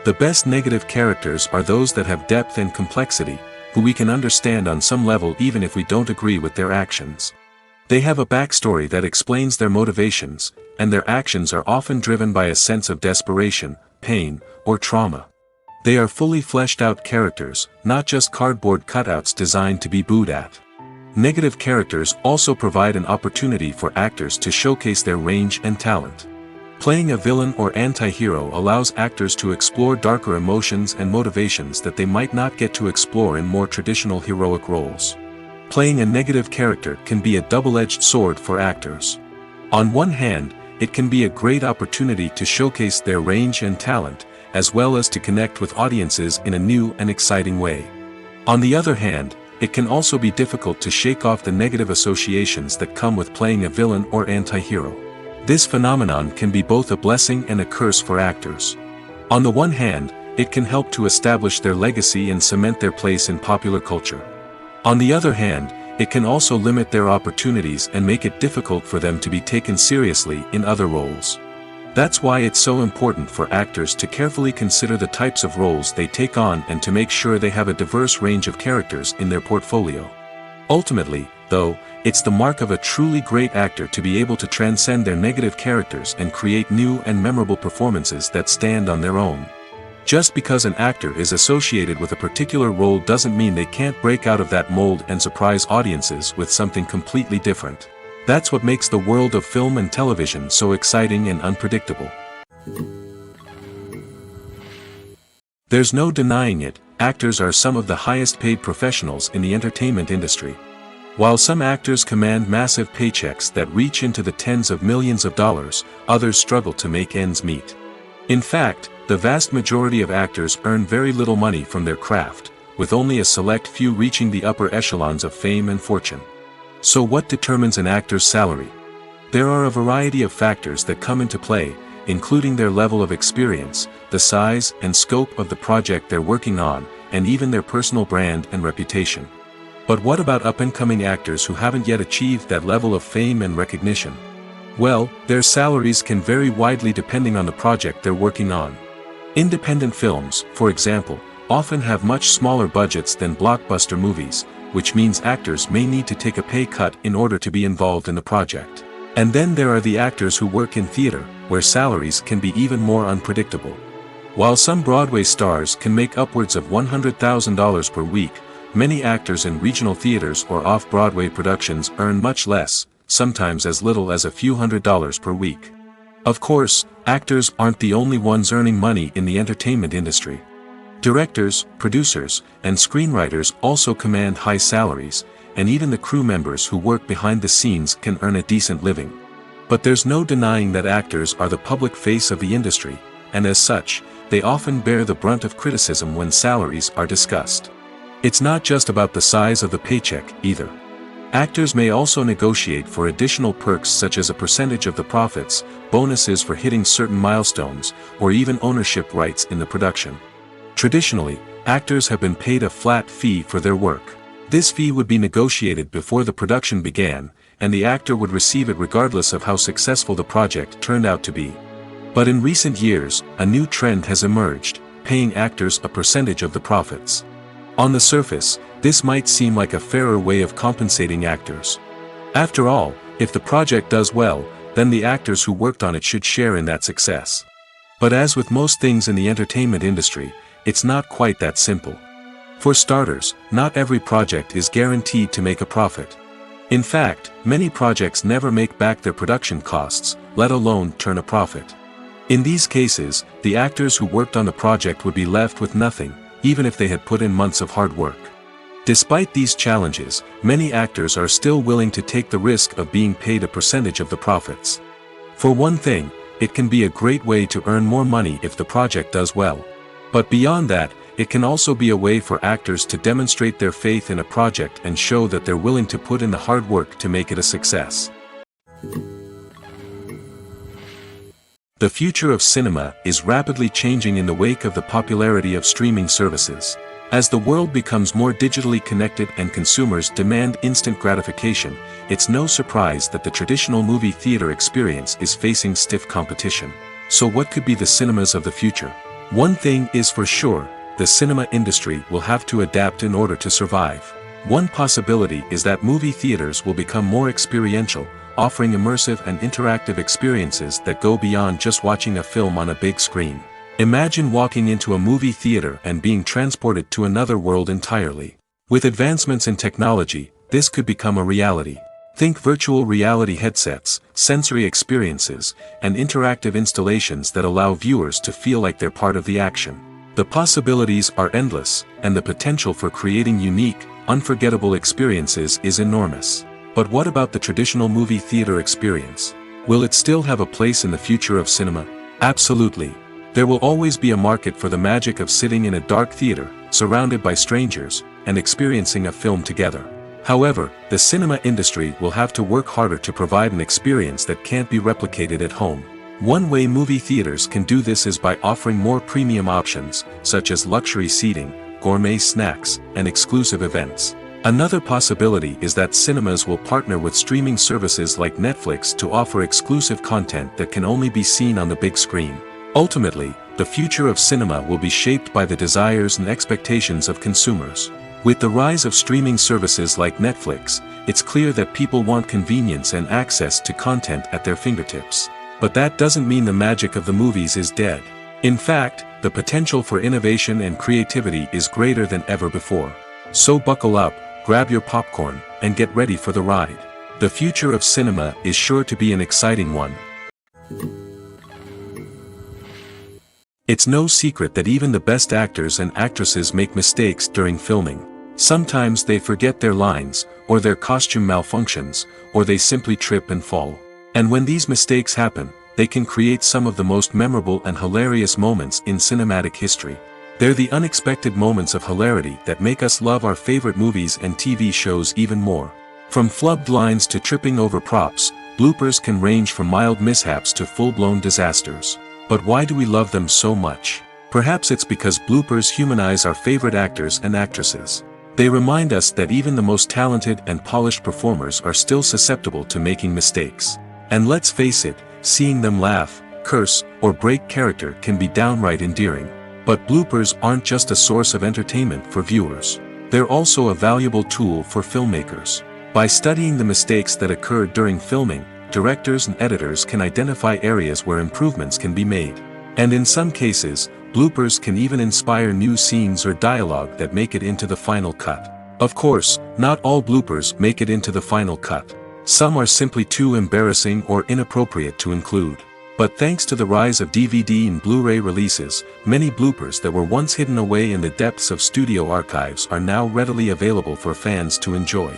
The best negative characters are those that have depth and complexity, who we can understand on some level even if we don't agree with their actions. They have a backstory that explains their motivations, and their actions are often driven by a sense of desperation, pain, or trauma. They are fully fleshed out characters, not just cardboard cutouts designed to be booed at. Negative characters also provide an opportunity for actors to showcase their range and talent. Playing a villain or anti-hero allows actors to explore darker emotions and motivations that they might not get to explore in more traditional heroic roles. Playing a negative character can be a double-edged sword for actors. On one hand, it can be a great opportunity to showcase their range and talent, as well as to connect with audiences in a new and exciting way. On the other hand, it can also be difficult to shake off the negative associations that come with playing a villain or anti-hero. This phenomenon can be both a blessing and a curse for actors. On the one hand, it can help to establish their legacy and cement their place in popular culture. On the other hand, it can also limit their opportunities and make it difficult for them to be taken seriously in other roles. That's why it's so important for actors to carefully consider the types of roles they take on and to make sure they have a diverse range of characters in their portfolio. Ultimately, though, it's the mark of a truly great actor to be able to transcend their negative characters and create new and memorable performances that stand on their own. Just because an actor is associated with a particular role doesn't mean they can't break out of that mold and surprise audiences with something completely different. That's what makes the world of film and television so exciting and unpredictable. There's no denying it, actors are some of the highest paid professionals in the entertainment industry. While some actors command massive paychecks that reach into the tens of millions of dollars, others struggle to make ends meet. In fact, the vast majority of actors earn very little money from their craft, with only a select few reaching the upper echelons of fame and fortune. So what determines an actor's salary? There are a variety of factors that come into play, including their level of experience, the size and scope of the project they're working on, and even their personal brand and reputation. But what about up-and-coming actors who haven't yet achieved that level of fame and recognition? Well, their salaries can vary widely depending on the project they're working on. Independent films, for example, often have much smaller budgets than blockbuster movies, which means actors may need to take a pay cut in order to be involved in the project. And then there are the actors who work in theater, where salaries can be even more unpredictable. While some Broadway stars can make upwards of $100,000 per week, many actors in regional theaters or off-Broadway productions earn much less, sometimes as little as a few $100s per week. Of course, actors aren't the only ones earning money in the entertainment industry. Directors, producers, and screenwriters also command high salaries, and even the crew members who work behind the scenes can earn a decent living. But there's no denying that actors are the public face of the industry, and as such, they often bear the brunt of criticism when salaries are discussed. It's not just about the size of the paycheck, either. Actors may also negotiate for additional perks such as a percentage of the profits, bonuses for hitting certain milestones, or even ownership rights in the production. Traditionally, actors have been paid a flat fee for their work. This fee would be negotiated before the production began, and the actor would receive it regardless of how successful the project turned out to be. But in recent years, a new trend has emerged, paying actors a percentage of the profits. On the surface, this might seem like a fairer way of compensating actors. After all, if the project does well, then the actors who worked on it should share in that success. But as with most things in the entertainment industry, it's not quite that simple. For starters, not every project is guaranteed to make a profit. In fact, many projects never make back their production costs, let alone turn a profit. In these cases, the actors who worked on the project would be left with nothing, even if they had put in months of hard work. Despite these challenges, many actors are still willing to take the risk of being paid a percentage of the profits. For one thing, it can be a great way to earn more money if the project does well. But beyond that, it can also be a way for actors to demonstrate their faith in a project and show that they're willing to put in the hard work to make it a success. The future of cinema is rapidly changing in the wake of the popularity of streaming services. As the world becomes more digitally connected and consumers demand instant gratification, it's no surprise that the traditional movie theater experience is facing stiff competition. So what could be the cinemas of the future? One thing is for sure, the cinema industry will have to adapt in order to survive. One possibility is that movie theaters will become more experiential, offering immersive and interactive experiences that go beyond just watching a film on a big screen. Imagine walking into a movie theater and being transported to another world entirely. With advancements in technology, this could become a reality. Think virtual reality headsets, sensory experiences, and interactive installations that allow viewers to feel like they're part of the action. The possibilities are endless, and the potential for creating unique, unforgettable experiences is enormous. But what about the traditional movie theater experience? Will it still have a place in the future of cinema? Absolutely. There will always be a market for the magic of sitting in a dark theater, surrounded by strangers, and experiencing a film together. However, the cinema industry will have to work harder to provide an experience that can't be replicated at home. One way movie theaters can do this is by offering more premium options, such as luxury seating, gourmet snacks, and exclusive events. Another possibility is that cinemas will partner with streaming services like Netflix to offer exclusive content that can only be seen on the big screen. Ultimately, the future of cinema will be shaped by the desires and expectations of consumers. With the rise of streaming services like Netflix, it's clear that people want convenience and access to content at their fingertips. But that doesn't mean the magic of the movies is dead. In fact, the potential for innovation and creativity is greater than ever before. So buckle up, grab your popcorn, and get ready for the ride. The future of cinema is sure to be an exciting one. It's no secret that even the best actors and actresses make mistakes during filming. Sometimes they forget their lines, or their costume malfunctions, or they simply trip and fall. And when these mistakes happen, they can create some of the most memorable and hilarious moments in cinematic history. They're the unexpected moments of hilarity that make us love our favorite movies and TV shows even more. From flubbed lines to tripping over props, bloopers can range from mild mishaps to full-blown disasters. But why do we love them so much? Perhaps it's because bloopers humanize our favorite actors and actresses. They remind us that even the most talented and polished performers are still susceptible to making mistakes. And let's face it, seeing them laugh, curse, or break character can be downright endearing. But bloopers aren't just a source of entertainment for viewers. They're also a valuable tool for filmmakers. By studying the mistakes that occurred during filming, directors and editors can identify areas where improvements can be made. And in some cases, bloopers can even inspire new scenes or dialogue that make it into the final cut. Of course, not all bloopers make it into the final cut. Some are simply too embarrassing or inappropriate to include. But thanks to the rise of DVD and Blu-ray releases, many bloopers that were once hidden away in the depths of studio archives are now readily available for fans to enjoy.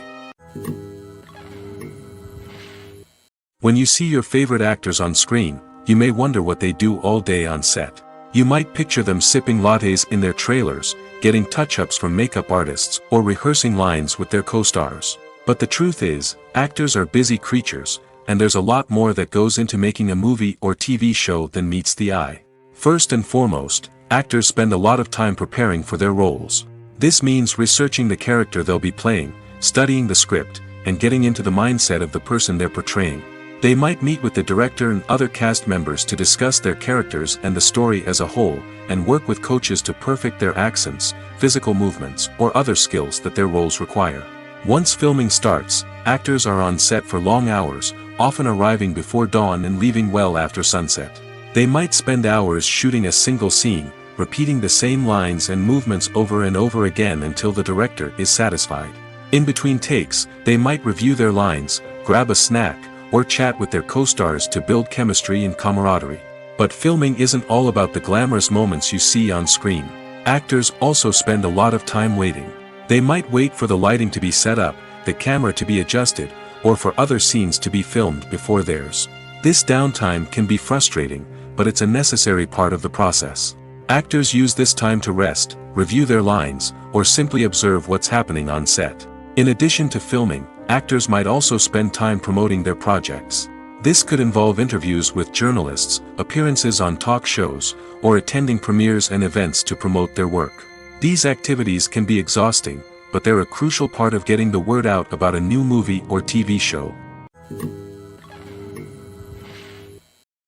When you see your favorite actors on screen, you may wonder what they do all day on set. You might picture them sipping lattes in their trailers, getting touch-ups from makeup artists, or rehearsing lines with their co-stars. But the truth is, actors are busy creatures, and there's a lot more that goes into making a movie or TV show than meets the eye. First and foremost, actors spend a lot of time preparing for their roles. This means researching the character they'll be playing, studying the script, and getting into the mindset of the person they're portraying. They might meet with the director and other cast members to discuss their characters and the story as a whole, and work with coaches to perfect their accents, physical movements, or other skills that their roles require. Once filming starts, actors are on set for long hours, often arriving before dawn and leaving well after sunset. They might spend hours shooting a single scene, repeating the same lines and movements over and over again until the director is satisfied. In between takes, they might review their lines, grab a snack, or chat with their co-stars to build chemistry and camaraderie. But filming isn't all about the glamorous moments you see on screen. Actors also spend a lot of time waiting. They might wait for the lighting to be set up, the camera to be adjusted, or for other scenes to be filmed before theirs. This downtime can be frustrating, but it's a necessary part of the process. Actors use this time to rest, review their lines, or simply observe what's happening on set. In addition to filming, actors might also spend time promoting their projects. This could involve interviews with journalists, appearances on talk shows, or attending premieres and events to promote their work. These activities can be exhausting, but they're a crucial part of getting the word out about a new movie or TV show.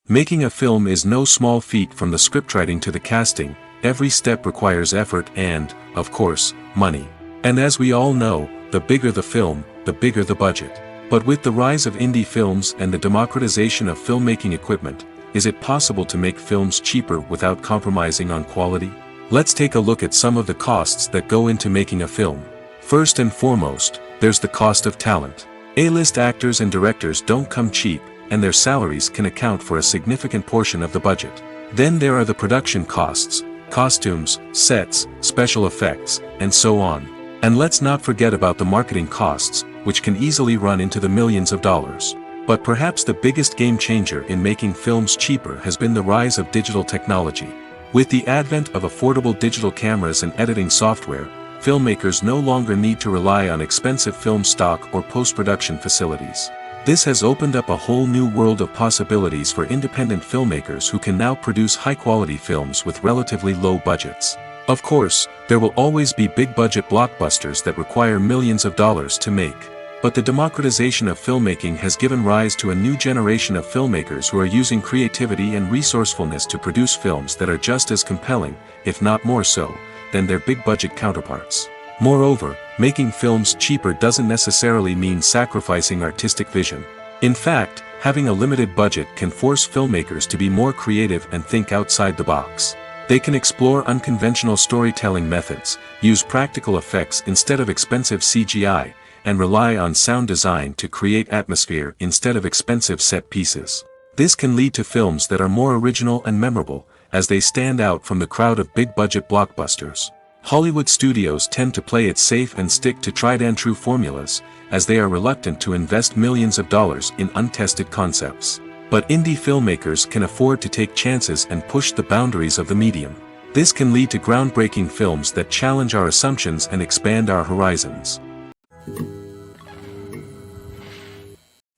Making a film is no small feat. From the scriptwriting to the casting. Every step requires effort and, of course, money. And as we all know, the bigger the film, the bigger the budget. But with the rise of indie films and the democratization of filmmaking equipment, is it possible to make films cheaper without compromising on quality? Let's take a look at some of the costs that go into making a film. First and foremost, there's the cost of talent. A-list actors and directors don't come cheap, and their salaries can account for a significant portion of the budget. Then there are the production costs, costumes, sets, special effects, and so on. And let's not forget about the marketing costs, which can easily run into the millions of dollars. But perhaps the biggest game changer in making films cheaper has been the rise of digital technology. With the advent of affordable digital cameras and editing software, filmmakers no longer need to rely on expensive film stock or post-production facilities. This has opened up a whole new world of possibilities for independent filmmakers who can now produce high-quality films with relatively low budgets. Of course, there will always be big-budget blockbusters that require millions of dollars to make. But the democratization of filmmaking has given rise to a new generation of filmmakers who are using creativity and resourcefulness to produce films that are just as compelling, if not more so, than their big-budget counterparts. Moreover, making films cheaper doesn't necessarily mean sacrificing artistic vision. In fact, having a limited budget can force filmmakers to be more creative and think outside the box. They can explore unconventional storytelling methods, use practical effects instead of expensive CGI, and rely on sound design to create atmosphere instead of expensive set pieces. This can lead to films that are more original and memorable, as they stand out from the crowd of big-budget blockbusters. Hollywood studios tend to play it safe and stick to tried-and-true formulas, as they are reluctant to invest millions of dollars in untested concepts. But indie filmmakers can afford to take chances and push the boundaries of the medium. This can lead to groundbreaking films that challenge our assumptions and expand our horizons.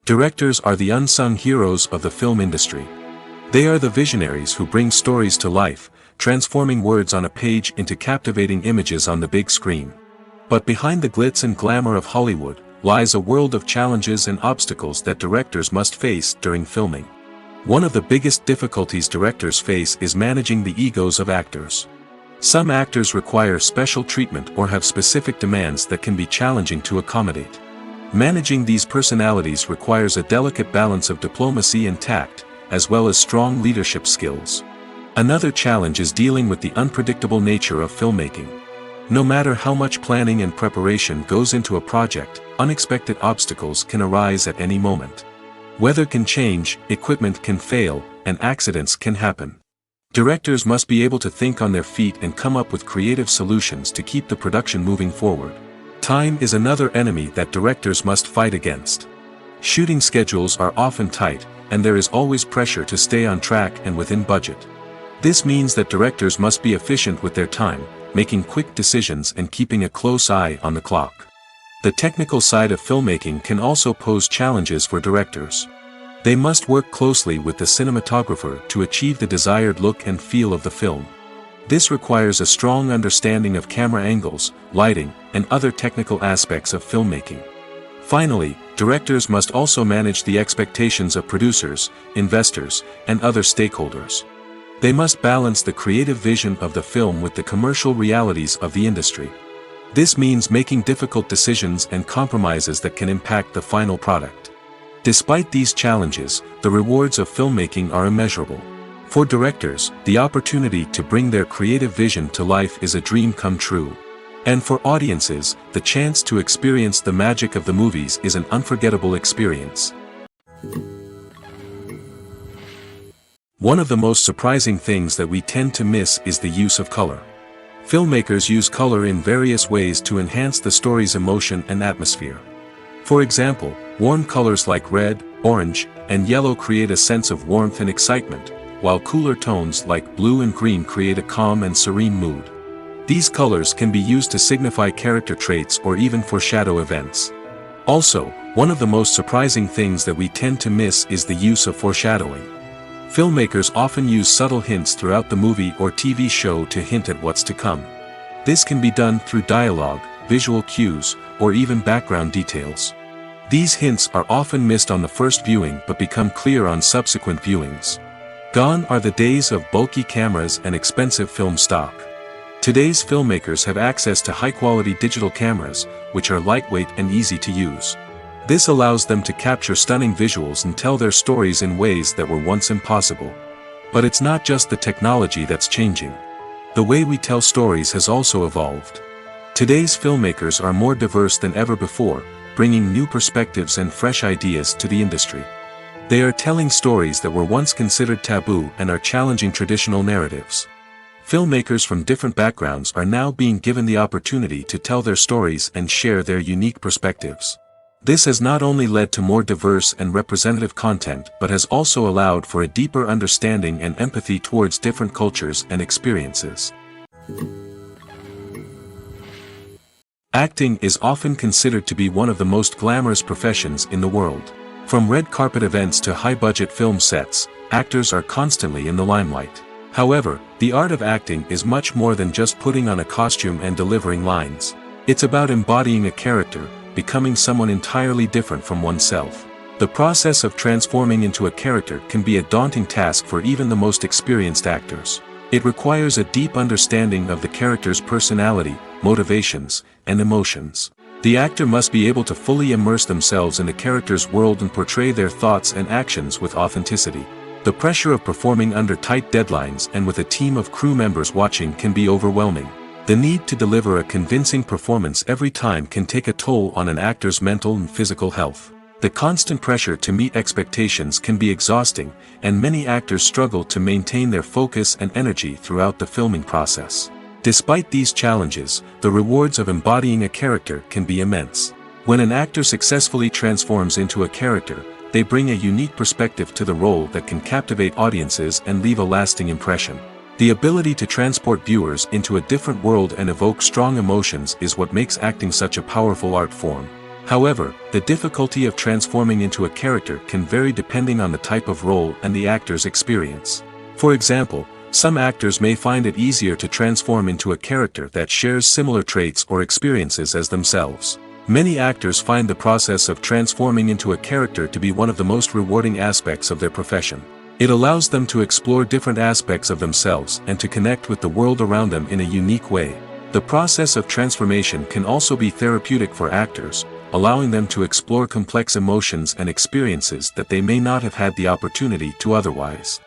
Directors are the unsung heroes of the film industry. They are the visionaries who bring stories to life, transforming words on a page into captivating images on the big screen. But behind the glitz and glamour of Hollywood lies a world of challenges and obstacles that directors must face during filming. One of the biggest difficulties directors face is managing the egos of actors. Some actors require special treatment or have specific demands that can be challenging to accommodate. Managing these personalities requires a delicate balance of diplomacy and tact, as well as strong leadership skills. Another challenge is dealing with the unpredictable nature of filmmaking. No matter how much planning and preparation goes into a project, unexpected obstacles can arise at any moment. Weather can change, equipment can fail, and accidents can happen. Directors must be able to think on their feet and come up with creative solutions to keep the production moving forward. Time is another enemy that directors must fight against. Shooting schedules are often tight, and there is always pressure to stay on track and within budget. This means that directors must be efficient with their time, making quick decisions and keeping a close eye on the clock. The technical side of filmmaking can also pose challenges for directors. They must work closely with the cinematographer to achieve the desired look and feel of the film. This requires a strong understanding of camera angles, lighting, and other technical aspects of filmmaking. Finally, directors must also manage the expectations of producers, investors, and other stakeholders. They must balance the creative vision of the film with the commercial realities of the industry. This means making difficult decisions and compromises that can impact the final product. Despite these challenges, the rewards of filmmaking are immeasurable. For directors, the opportunity to bring their creative vision to life is a dream come true. And for audiences, the chance to experience the magic of the movies is an unforgettable experience. One of the most surprising things that we tend to miss is the use of color. Filmmakers use color in various ways to enhance the story's emotion and atmosphere. For example, warm colors like red, orange, and yellow create a sense of warmth and excitement, while cooler tones like blue and green create a calm and serene mood. These colors can be used to signify character traits or even foreshadow events. Also, one of the most surprising things that we tend to miss is the use of foreshadowing. Filmmakers often use subtle hints throughout the movie or TV show to hint at what's to come. This can be done through dialogue, visual cues, or even background details. These hints are often missed on the first viewing but become clear on subsequent viewings. Gone are the days of bulky cameras and expensive film stock. Today's filmmakers have access to high-quality digital cameras, which are lightweight and easy to use. This allows them to capture stunning visuals and tell their stories in ways that were once impossible. But it's not just the technology that's changing. The way we tell stories has also evolved. Today's filmmakers are more diverse than ever before, bringing new perspectives and fresh ideas to the industry. They are telling stories that were once considered taboo and are challenging traditional narratives. Filmmakers from different backgrounds are now being given the opportunity to tell their stories and share their unique perspectives. This has not only led to more diverse and representative content but has also allowed for a deeper understanding and empathy towards different cultures and experiences. Acting is often considered to be one of the most glamorous professions in the world. From red carpet events to high-budget film sets, actors are constantly in the limelight. However, the art of acting is much more than just putting on a costume and delivering lines. It's about embodying a character, becoming someone entirely different from oneself. The process of transforming into a character can be a daunting task for even the most experienced actors. It requires a deep understanding of the character's personality, motivations, and emotions. The actor must be able to fully immerse themselves in the character's world and portray their thoughts and actions with authenticity. The pressure of performing under tight deadlines and with a team of crew members watching can be overwhelming. The need to deliver a convincing performance every time can take a toll on an actor's mental and physical health. The constant pressure to meet expectations can be exhausting, and many actors struggle to maintain their focus and energy throughout the filming process. Despite these challenges, the rewards of embodying a character can be immense. When an actor successfully transforms into a character, they bring a unique perspective to the role that can captivate audiences and leave a lasting impression. The ability to transport viewers into a different world and evoke strong emotions is what makes acting such a powerful art form. However, the difficulty of transforming into a character can vary depending on the type of role and the actor's experience. For example, some actors may find it easier to transform into a character that shares similar traits or experiences as themselves. Many actors find the process of transforming into a character to be one of the most rewarding aspects of their profession. It allows them to explore different aspects of themselves and to connect with the world around them in a unique way. The process of transformation can also be therapeutic for actors, allowing them to explore complex emotions and experiences that they may not have had the opportunity to otherwise.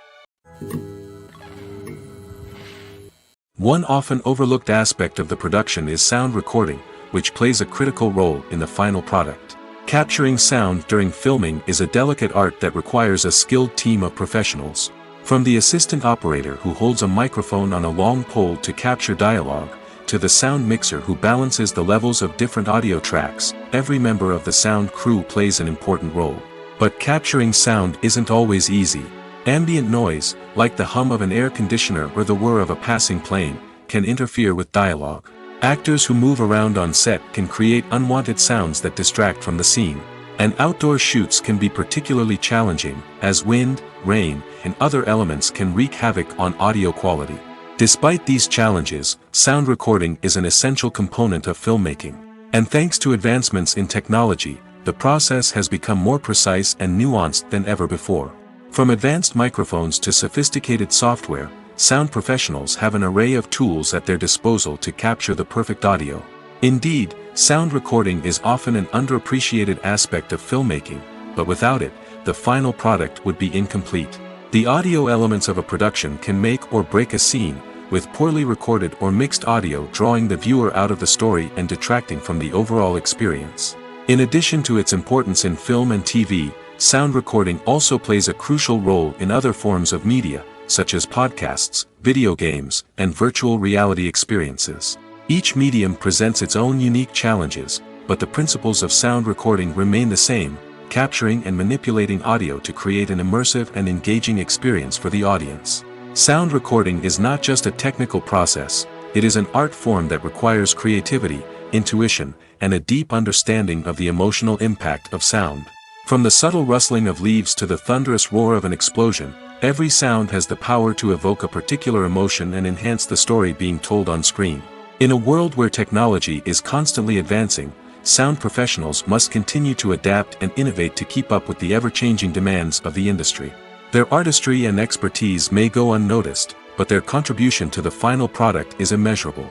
One often overlooked aspect of the production is sound recording, which plays a critical role in the final product. Capturing sound during filming is a delicate art that requires a skilled team of professionals. From the assistant operator who holds a microphone on a long pole to capture dialogue, to the sound mixer who balances the levels of different audio tracks, every member of the sound crew plays an important role. But capturing sound isn't always easy. Ambient noise, like the hum of an air conditioner or the whir of a passing plane, can interfere with dialogue. Actors who move around on set can create unwanted sounds that distract from the scene. And outdoor shoots can be particularly challenging, as wind, rain, and other elements can wreak havoc on audio quality. Despite these challenges, sound recording is an essential component of filmmaking. And thanks to advancements in technology, the process has become more precise and nuanced than ever before. From advanced microphones to sophisticated software, sound professionals have an array of tools at their disposal to capture the perfect audio. Indeed, sound recording is often an underappreciated aspect of filmmaking, but without it, the final product would be incomplete. The audio elements of a production can make or break a scene, with poorly recorded or mixed audio drawing the viewer out of the story and detracting from the overall experience. In addition to its importance in film and TV, sound recording also plays a crucial role in other forms of media, such as podcasts, video games, and virtual reality experiences. Each medium presents its own unique challenges, but the principles of sound recording remain the same, capturing and manipulating audio to create an immersive and engaging experience for the audience. Sound recording is not just a technical process, it is an art form that requires creativity, intuition, and a deep understanding of the emotional impact of sound. From the subtle rustling of leaves to the thunderous roar of an explosion, every sound has the power to evoke a particular emotion and enhance the story being told on screen. In a world where technology is constantly advancing, sound professionals must continue to adapt and innovate to keep up with the ever-changing demands of the industry. Their artistry and expertise may go unnoticed, but their contribution to the final product is immeasurable.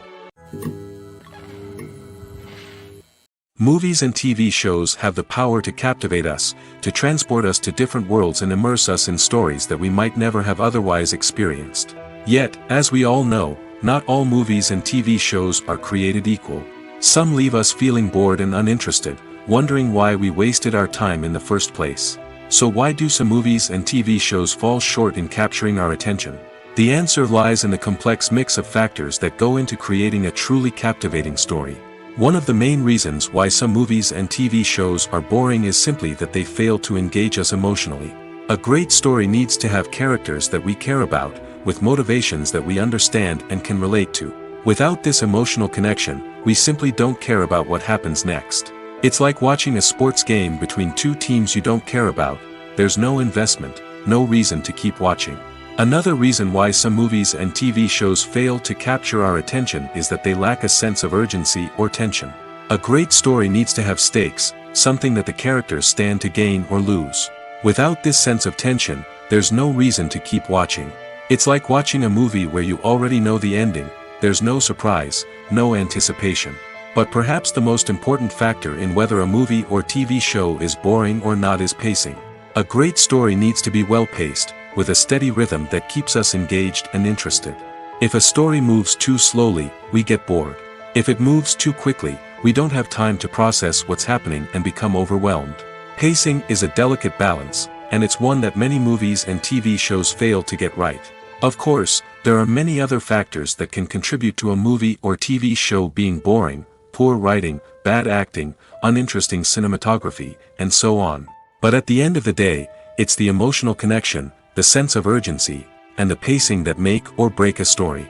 Movies and TV shows have the power to captivate us, to transport us to different worlds and immerse us in stories that we might never have otherwise experienced. Yet, as we all know, not all movies and TV shows are created equal. Some leave us feeling bored and uninterested, wondering why we wasted our time in the first place. So why do some movies and TV shows fall short in capturing our attention? The answer lies in the complex mix of factors that go into creating a truly captivating story. One of the main reasons why some movies and TV shows are boring is simply that they fail to engage us emotionally. A great story needs to have characters that we care about, with motivations that we understand and can relate to. Without this emotional connection, we simply don't care about what happens next. It's like watching a sports game between two teams you don't care about. There's no investment, no reason to keep watching. Another reason why some movies and TV shows fail to capture our attention is that they lack a sense of urgency or tension. A great story needs to have stakes, something that the characters stand to gain or lose. Without this sense of tension, there's no reason to keep watching. It's like watching a movie where you already know the ending. There's no surprise, no anticipation. But perhaps the most important factor in whether a movie or TV show is boring or not is pacing. A great story needs to be well-paced, with a steady rhythm that keeps us engaged and interested. If a story moves too slowly, we get bored. If it moves too quickly, we don't have time to process what's happening and become overwhelmed. Pacing is a delicate balance, and it's one that many movies and TV shows fail to get right. Of course, there are many other factors that can contribute to a movie or TV show being boring: poor writing, bad acting, uninteresting cinematography, and so on. But at the end of the day, it's the emotional connection, the sense of urgency, and the pacing that make or break a story.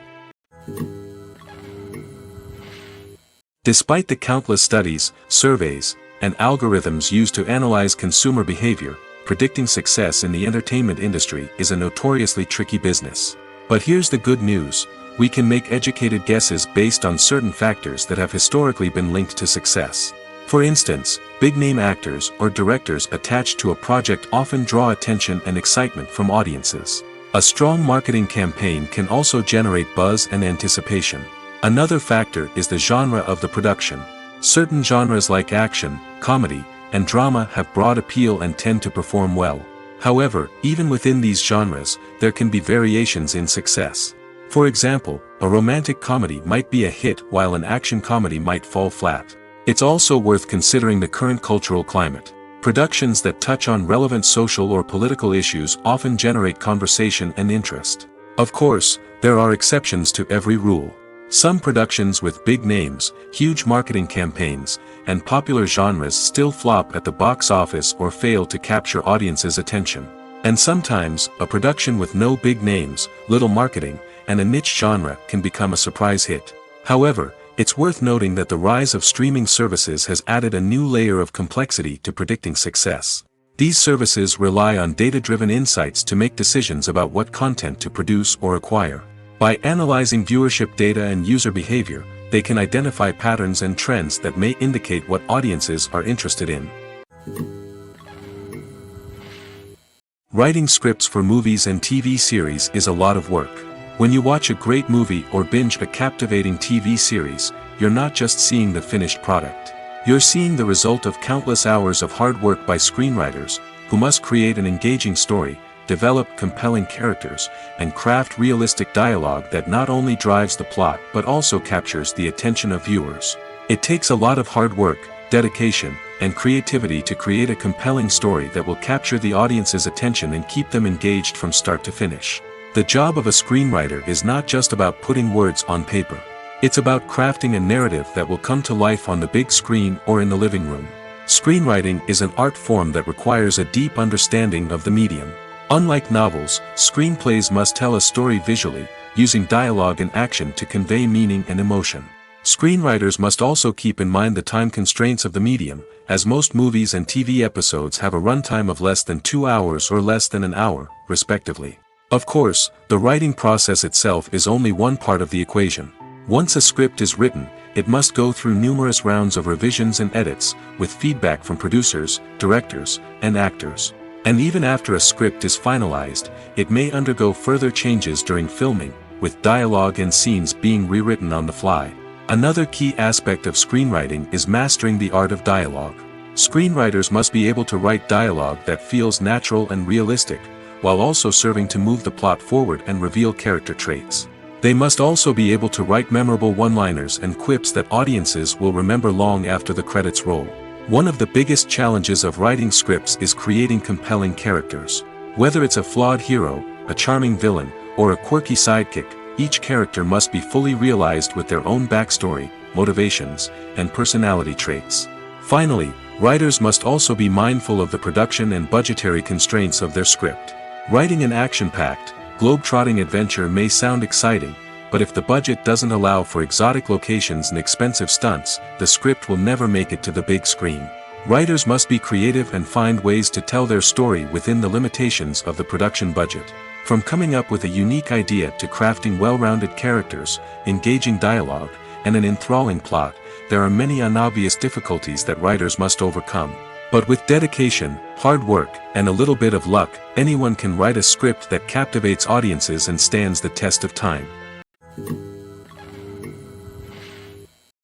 Despite the countless studies, surveys, and algorithms used to analyze consumer behavior, predicting success in the entertainment industry is a notoriously tricky business. But here's the good news: we can make educated guesses based on certain factors that have historically been linked to success. For instance, big-name actors or directors attached to a project often draw attention and excitement from audiences. A strong marketing campaign can also generate buzz and anticipation. Another factor is the genre of the production. Certain genres like action, comedy, and drama have broad appeal and tend to perform well. However, even within these genres, there can be variations in success. For example, a romantic comedy might be a hit while an action comedy might fall flat. It's also worth considering the current cultural climate. Productions that touch on relevant social or political issues often generate conversation and interest. Of course, there are exceptions to every rule. Some productions with big names, huge marketing campaigns, and popular genres still flop at the box office or fail to capture audiences' attention. And sometimes, a production with no big names, little marketing, and a niche genre can become a surprise hit. However, it's worth noting that the rise of streaming services has added a new layer of complexity to predicting success. These services rely on data-driven insights to make decisions about what content to produce or acquire. By analyzing viewership data and user behavior, they can identify patterns and trends that may indicate what audiences are interested in. Writing scripts for movies and TV series is a lot of work. When you watch a great movie or binge a captivating TV series, you're not just seeing the finished product. You're seeing the result of countless hours of hard work by screenwriters, who must create an engaging story, develop compelling characters, and craft realistic dialogue that not only drives the plot but also captures the attention of viewers. It takes a lot of hard work, dedication, and creativity to create a compelling story that will capture the audience's attention and keep them engaged from start to finish. The job of a screenwriter is not just about putting words on paper. It's about crafting a narrative that will come to life on the big screen or in the living room. Screenwriting is an art form that requires a deep understanding of the medium. Unlike novels, screenplays must tell a story visually, using dialogue and action to convey meaning and emotion. Screenwriters must also keep in mind the time constraints of the medium, as most movies and TV episodes have a runtime of less than 2 hours or less than an hour, respectively. Of course, the writing process itself is only one part of the equation. Once a script is written, it must go through numerous rounds of revisions and edits, with feedback from producers, directors, and actors. And even after a script is finalized, it may undergo further changes during filming, with dialogue and scenes being rewritten on the fly. Another key aspect of screenwriting is mastering the art of dialogue. Screenwriters must be able to write dialogue that feels natural and realistic, while also serving to move the plot forward and reveal character traits. They must also be able to write memorable one-liners and quips that audiences will remember long after the credits roll. One of the biggest challenges of writing scripts is creating compelling characters. Whether it's a flawed hero, a charming villain, or a quirky sidekick, each character must be fully realized with their own backstory, motivations, and personality traits. Finally, writers must also be mindful of the production and budgetary constraints of their script. Writing an action-packed, globe-trotting adventure may sound exciting, but if the budget doesn't allow for exotic locations and expensive stunts, the script will never make it to the big screen. Writers must be creative and find ways to tell their story within the limitations of the production budget. From coming up with a unique idea to crafting well-rounded characters, engaging dialogue, and an enthralling plot, there are many unobvious difficulties that writers must overcome. But with dedication, hard work, and a little bit of luck, anyone can write a script that captivates audiences and stands the test of time.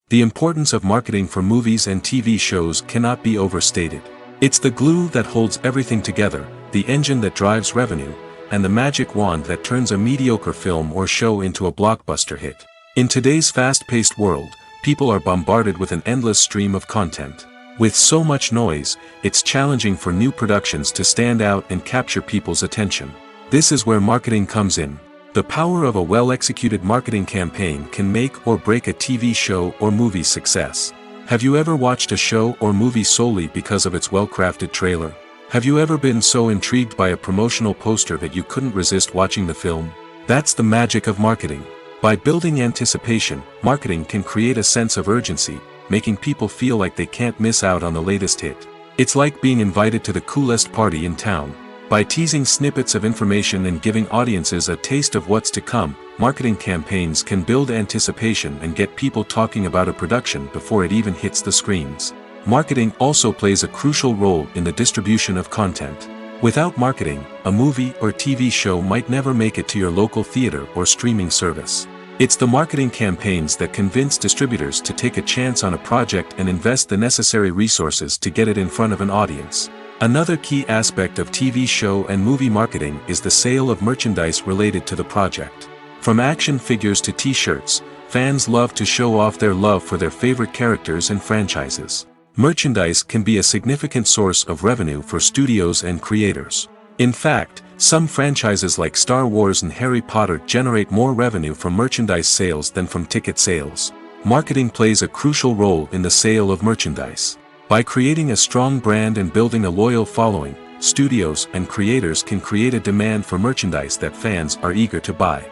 The importance of marketing for movies and TV shows cannot be overstated. It's the glue that holds everything together, the engine that drives revenue, and the magic wand that turns a mediocre film or show into a blockbuster hit. In today's fast-paced world, people are bombarded with an endless stream of content. With so much noise, it's challenging for new productions to stand out and capture people's attention. This is where marketing comes in. The power of a well-executed marketing campaign can make or break a TV show or movie's success. Have you ever watched a show or movie solely because of its well-crafted trailer? Have you ever been so intrigued by a promotional poster that you couldn't resist watching the film? That's the magic of marketing. By building anticipation, marketing can create a sense of urgency, making people feel like they can't miss out on the latest hit. It's like being invited to the coolest party in town. By teasing snippets of information and giving audiences a taste of what's to come, marketing campaigns can build anticipation and get people talking about a production before it even hits the screens. Marketing also plays a crucial role in the distribution of content. Without marketing, a movie or TV show might never make it to your local theater or streaming service. It's the marketing campaigns that convince distributors to take a chance on a project and invest the necessary resources to get it in front of an audience. Another key aspect of TV show and movie marketing is the sale of merchandise related to the project. From action figures to t-shirts, fans love to show off their love for their favorite characters and franchises. Merchandise can be a significant source of revenue for studios and creators. In fact, some franchises like Star Wars and Harry Potter generate more revenue from merchandise sales than from ticket sales. Marketing plays a crucial role in the sale of merchandise. By creating a strong brand and building a loyal following, studios and creators can create a demand for merchandise that fans are eager to buy.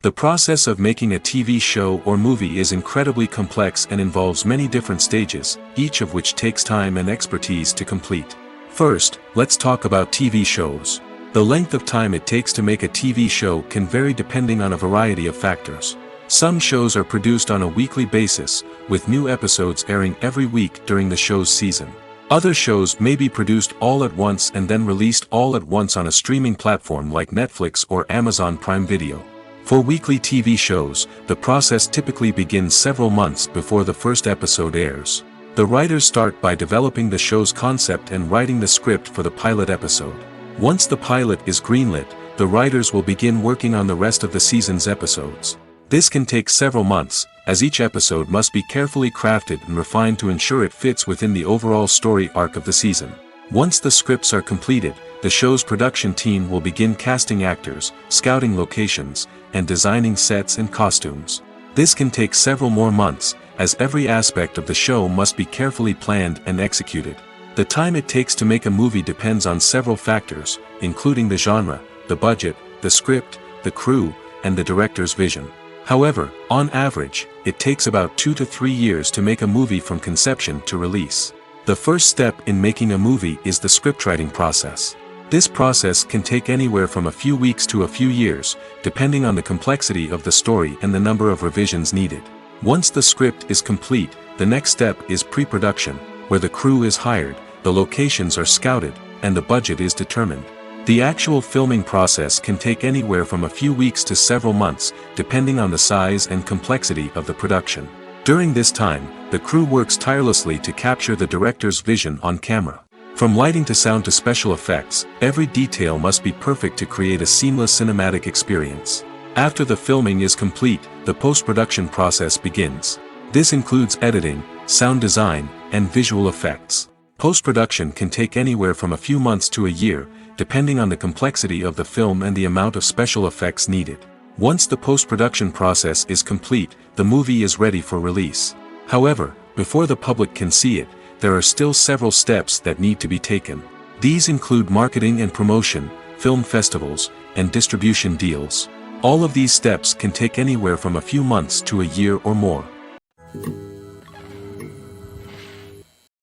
The process of making a TV show or movie is incredibly complex and involves many different stages, each of which takes time and expertise to complete. First, let's talk about TV shows. The length of time it takes to make a TV show can vary depending on a variety of factors. Some shows are produced on a weekly basis, with new episodes airing every week during the show's season. Other shows may be produced all at once and then released all at once on a streaming platform like Netflix or Amazon Prime Video. For weekly TV shows, the process typically begins several months before the first episode airs. The writers start by developing the show's concept and writing the script for the pilot episode. Once the pilot is greenlit, the writers will begin working on the rest of the season's episodes. This can take several months, as each episode must be carefully crafted and refined to ensure it fits within the overall story arc of the season. Once the scripts are completed, the show's production team will begin casting actors, scouting locations, and designing sets and costumes. This can take several more months, as every aspect of the show must be carefully planned and executed. The time it takes to make a movie depends on several factors, including the genre, the budget, the script, the crew, and the director's vision. However, on average, it takes about 2 to 3 years to make a movie from conception to release. The first step in making a movie is the scriptwriting process. This process can take anywhere from a few weeks to a few years, depending on the complexity of the story and the number of revisions needed. Once the script is complete, the next step is pre-production, where the crew is hired, the locations are scouted, and the budget is determined. The actual filming process can take anywhere from a few weeks to several months, depending on the size and complexity of the production. During this time, the crew works tirelessly to capture the director's vision on camera. From lighting to sound to special effects, every detail must be perfect to create a seamless cinematic experience. After the filming is complete, the post-production process begins. This includes editing, sound design, and visual effects. Post-production can take anywhere from a few months to a year, depending on the complexity of the film and the amount of special effects needed. Once the post-production process is complete, the movie is ready for release. However, before the public can see it, there are still several steps that need to be taken. These include marketing and promotion, film festivals, and distribution deals. All of these steps can take anywhere from a few months to a year or more.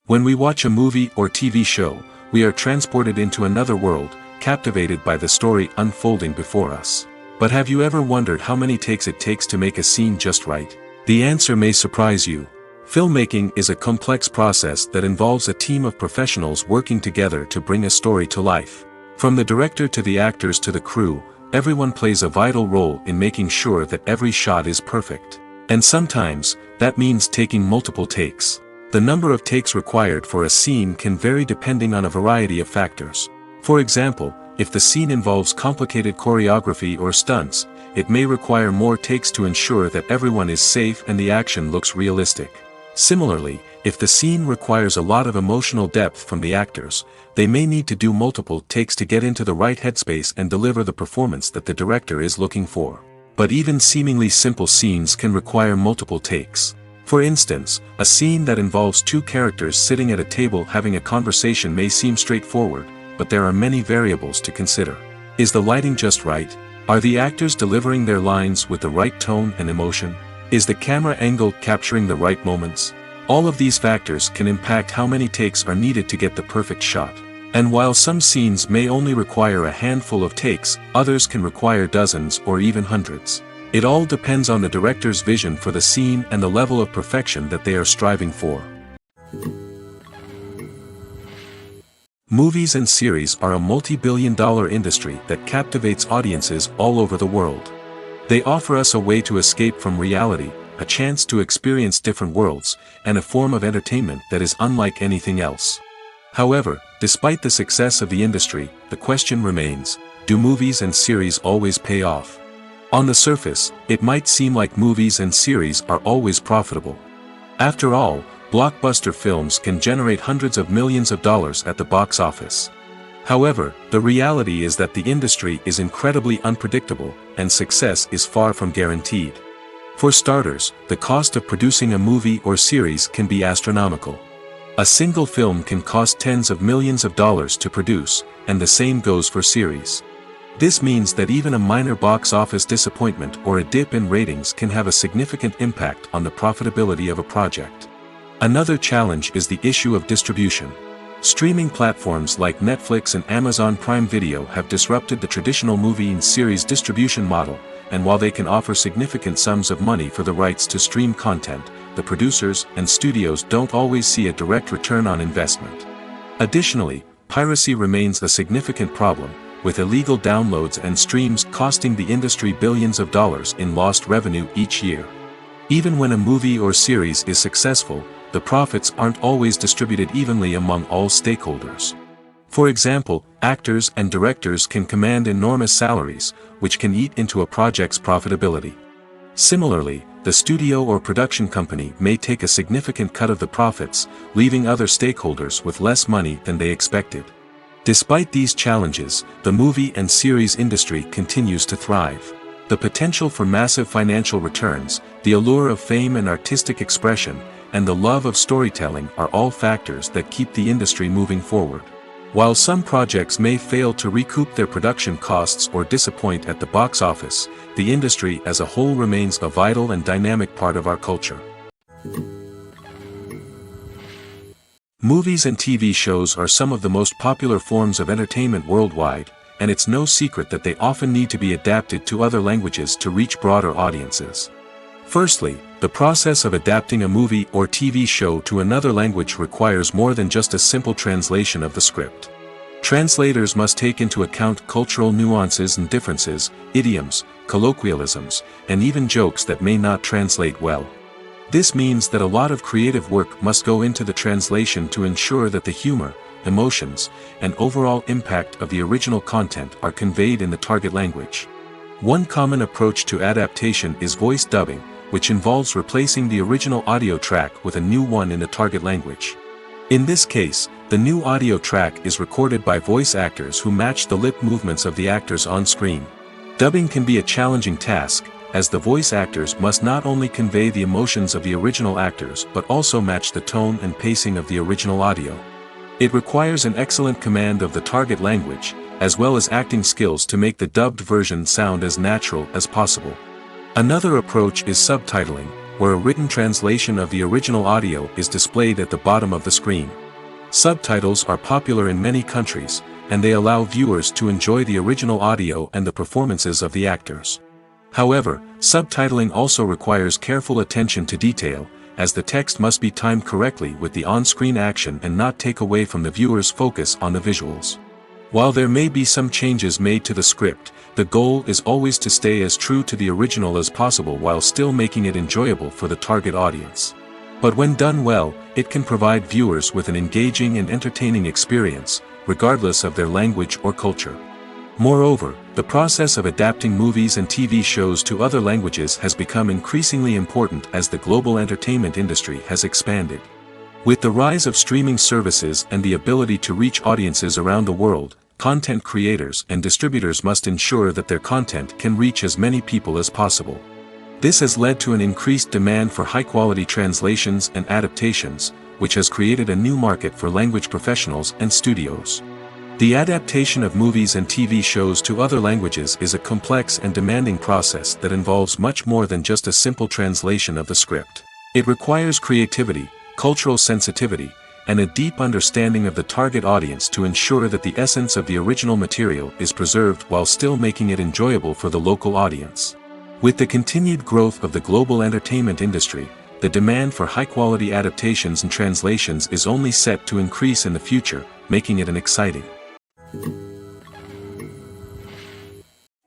When we watch a movie or TV show, we are transported into another world, captivated by the story unfolding before us. But have you ever wondered how many takes it takes to make a scene just right? The answer may surprise you. Filmmaking is a complex process that involves a team of professionals working together to bring a story to life. From the director to the actors to the crew, everyone plays a vital role in making sure that every shot is perfect. And sometimes, that means taking multiple takes. The number of takes required for a scene can vary depending on a variety of factors. For example, if the scene involves complicated choreography or stunts, it may require more takes to ensure that everyone is safe and the action looks realistic. Similarly, if the scene requires a lot of emotional depth from the actors, they may need to do multiple takes to get into the right headspace and deliver the performance that the director is looking for. But even seemingly simple scenes can require multiple takes. For instance, a scene that involves two characters sitting at a table having a conversation may seem straightforward, but there are many variables to consider. Is the lighting just right? Are the actors delivering their lines with the right tone and emotion? Is the camera angle capturing the right moments? All of these factors can impact how many takes are needed to get the perfect shot. And while some scenes may only require a handful of takes, others can require dozens or even hundreds. It all depends on the director's vision for the scene and the level of perfection that they are striving for. Movies and series are a multi-billion-dollar industry that captivates audiences all over the world. They offer us a way to escape from reality, a chance to experience different worlds, and a form of entertainment that is unlike anything else. However, despite the success of the industry, the question remains, do movies and series always pay off? On the surface, it might seem like movies and series are always profitable. After all, blockbuster films can generate hundreds of millions of dollars at the box office. However, the reality is that the industry is incredibly unpredictable, and success is far from guaranteed. For starters, the cost of producing a movie or series can be astronomical. A single film can cost tens of millions of dollars to produce, and the same goes for series. This means that even a minor box office disappointment or a dip in ratings can have a significant impact on the profitability of a project. Another challenge is the issue of distribution. Streaming platforms like Netflix and Amazon Prime Video have disrupted the traditional movie and series distribution model, and while they can offer significant sums of money for the rights to stream content, the producers and studios don't always see a direct return on investment. Additionally, piracy remains a significant problem, with illegal downloads and streams costing the industry billions of dollars in lost revenue each year. Even when a movie or series is successful, the profits aren't always distributed evenly among all stakeholders. For example, actors and directors can command enormous salaries, which can eat into a project's profitability. Similarly, the studio or production company may take a significant cut of the profits, leaving other stakeholders with less money than they expected. Despite these challenges, the movie and series industry continues to thrive. The potential for massive financial returns, the allure of fame and artistic expression, and the love of storytelling are all factors that keep the industry moving forward. While some projects may fail to recoup their production costs or disappoint at the box office, the industry as a whole remains a vital and dynamic part of our culture. Movies and TV shows are some of the most popular forms of entertainment worldwide, and it's no secret that they often need to be adapted to other languages to reach broader audiences. Firstly, the process of adapting a movie or TV show to another language requires more than just a simple translation of the script. Translators must take into account cultural nuances and differences, idioms, colloquialisms, and even jokes that may not translate well. This means that a lot of creative work must go into the translation to ensure that the humor, emotions, and overall impact of the original content are conveyed in the target language. One common approach to adaptation is voice dubbing, which involves replacing the original audio track with a new one in the target language. In this case, the new audio track is recorded by voice actors who match the lip movements of the actors on screen. Dubbing can be a challenging task, as the voice actors must not only convey the emotions of the original actors but also match the tone and pacing of the original audio. It requires an excellent command of the target language, as well as acting skills to make the dubbed version sound as natural as possible. Another approach is subtitling, where a written translation of the original audio is displayed at the bottom of the screen. Subtitles are popular in many countries, and they allow viewers to enjoy the original audio and the performances of the actors. However, subtitling also requires careful attention to detail, as the text must be timed correctly with the on-screen action and not take away from the viewer's focus on the visuals. While there may be some changes made to the script, the goal is always to stay as true to the original as possible while still making it enjoyable for the target audience. But when done well, it can provide viewers with an engaging and entertaining experience, regardless of their language or culture. Moreover, the process of adapting movies and TV shows to other languages has become increasingly important as the global entertainment industry has expanded. With the rise of streaming services and the ability to reach audiences around the world, content creators and distributors must ensure that their content can reach as many people as possible. This has led to an increased demand for high-quality translations and adaptations, which has created a new market for language professionals and studios. The adaptation of movies and TV shows to other languages is a complex and demanding process that involves much more than just a simple translation of the script. It requires creativity, cultural sensitivity, and a deep understanding of the target audience to ensure that the essence of the original material is preserved while still making it enjoyable for the local audience. With the continued growth of the global entertainment industry, the demand for high-quality adaptations and translations is only set to increase in the future, making it an exciting.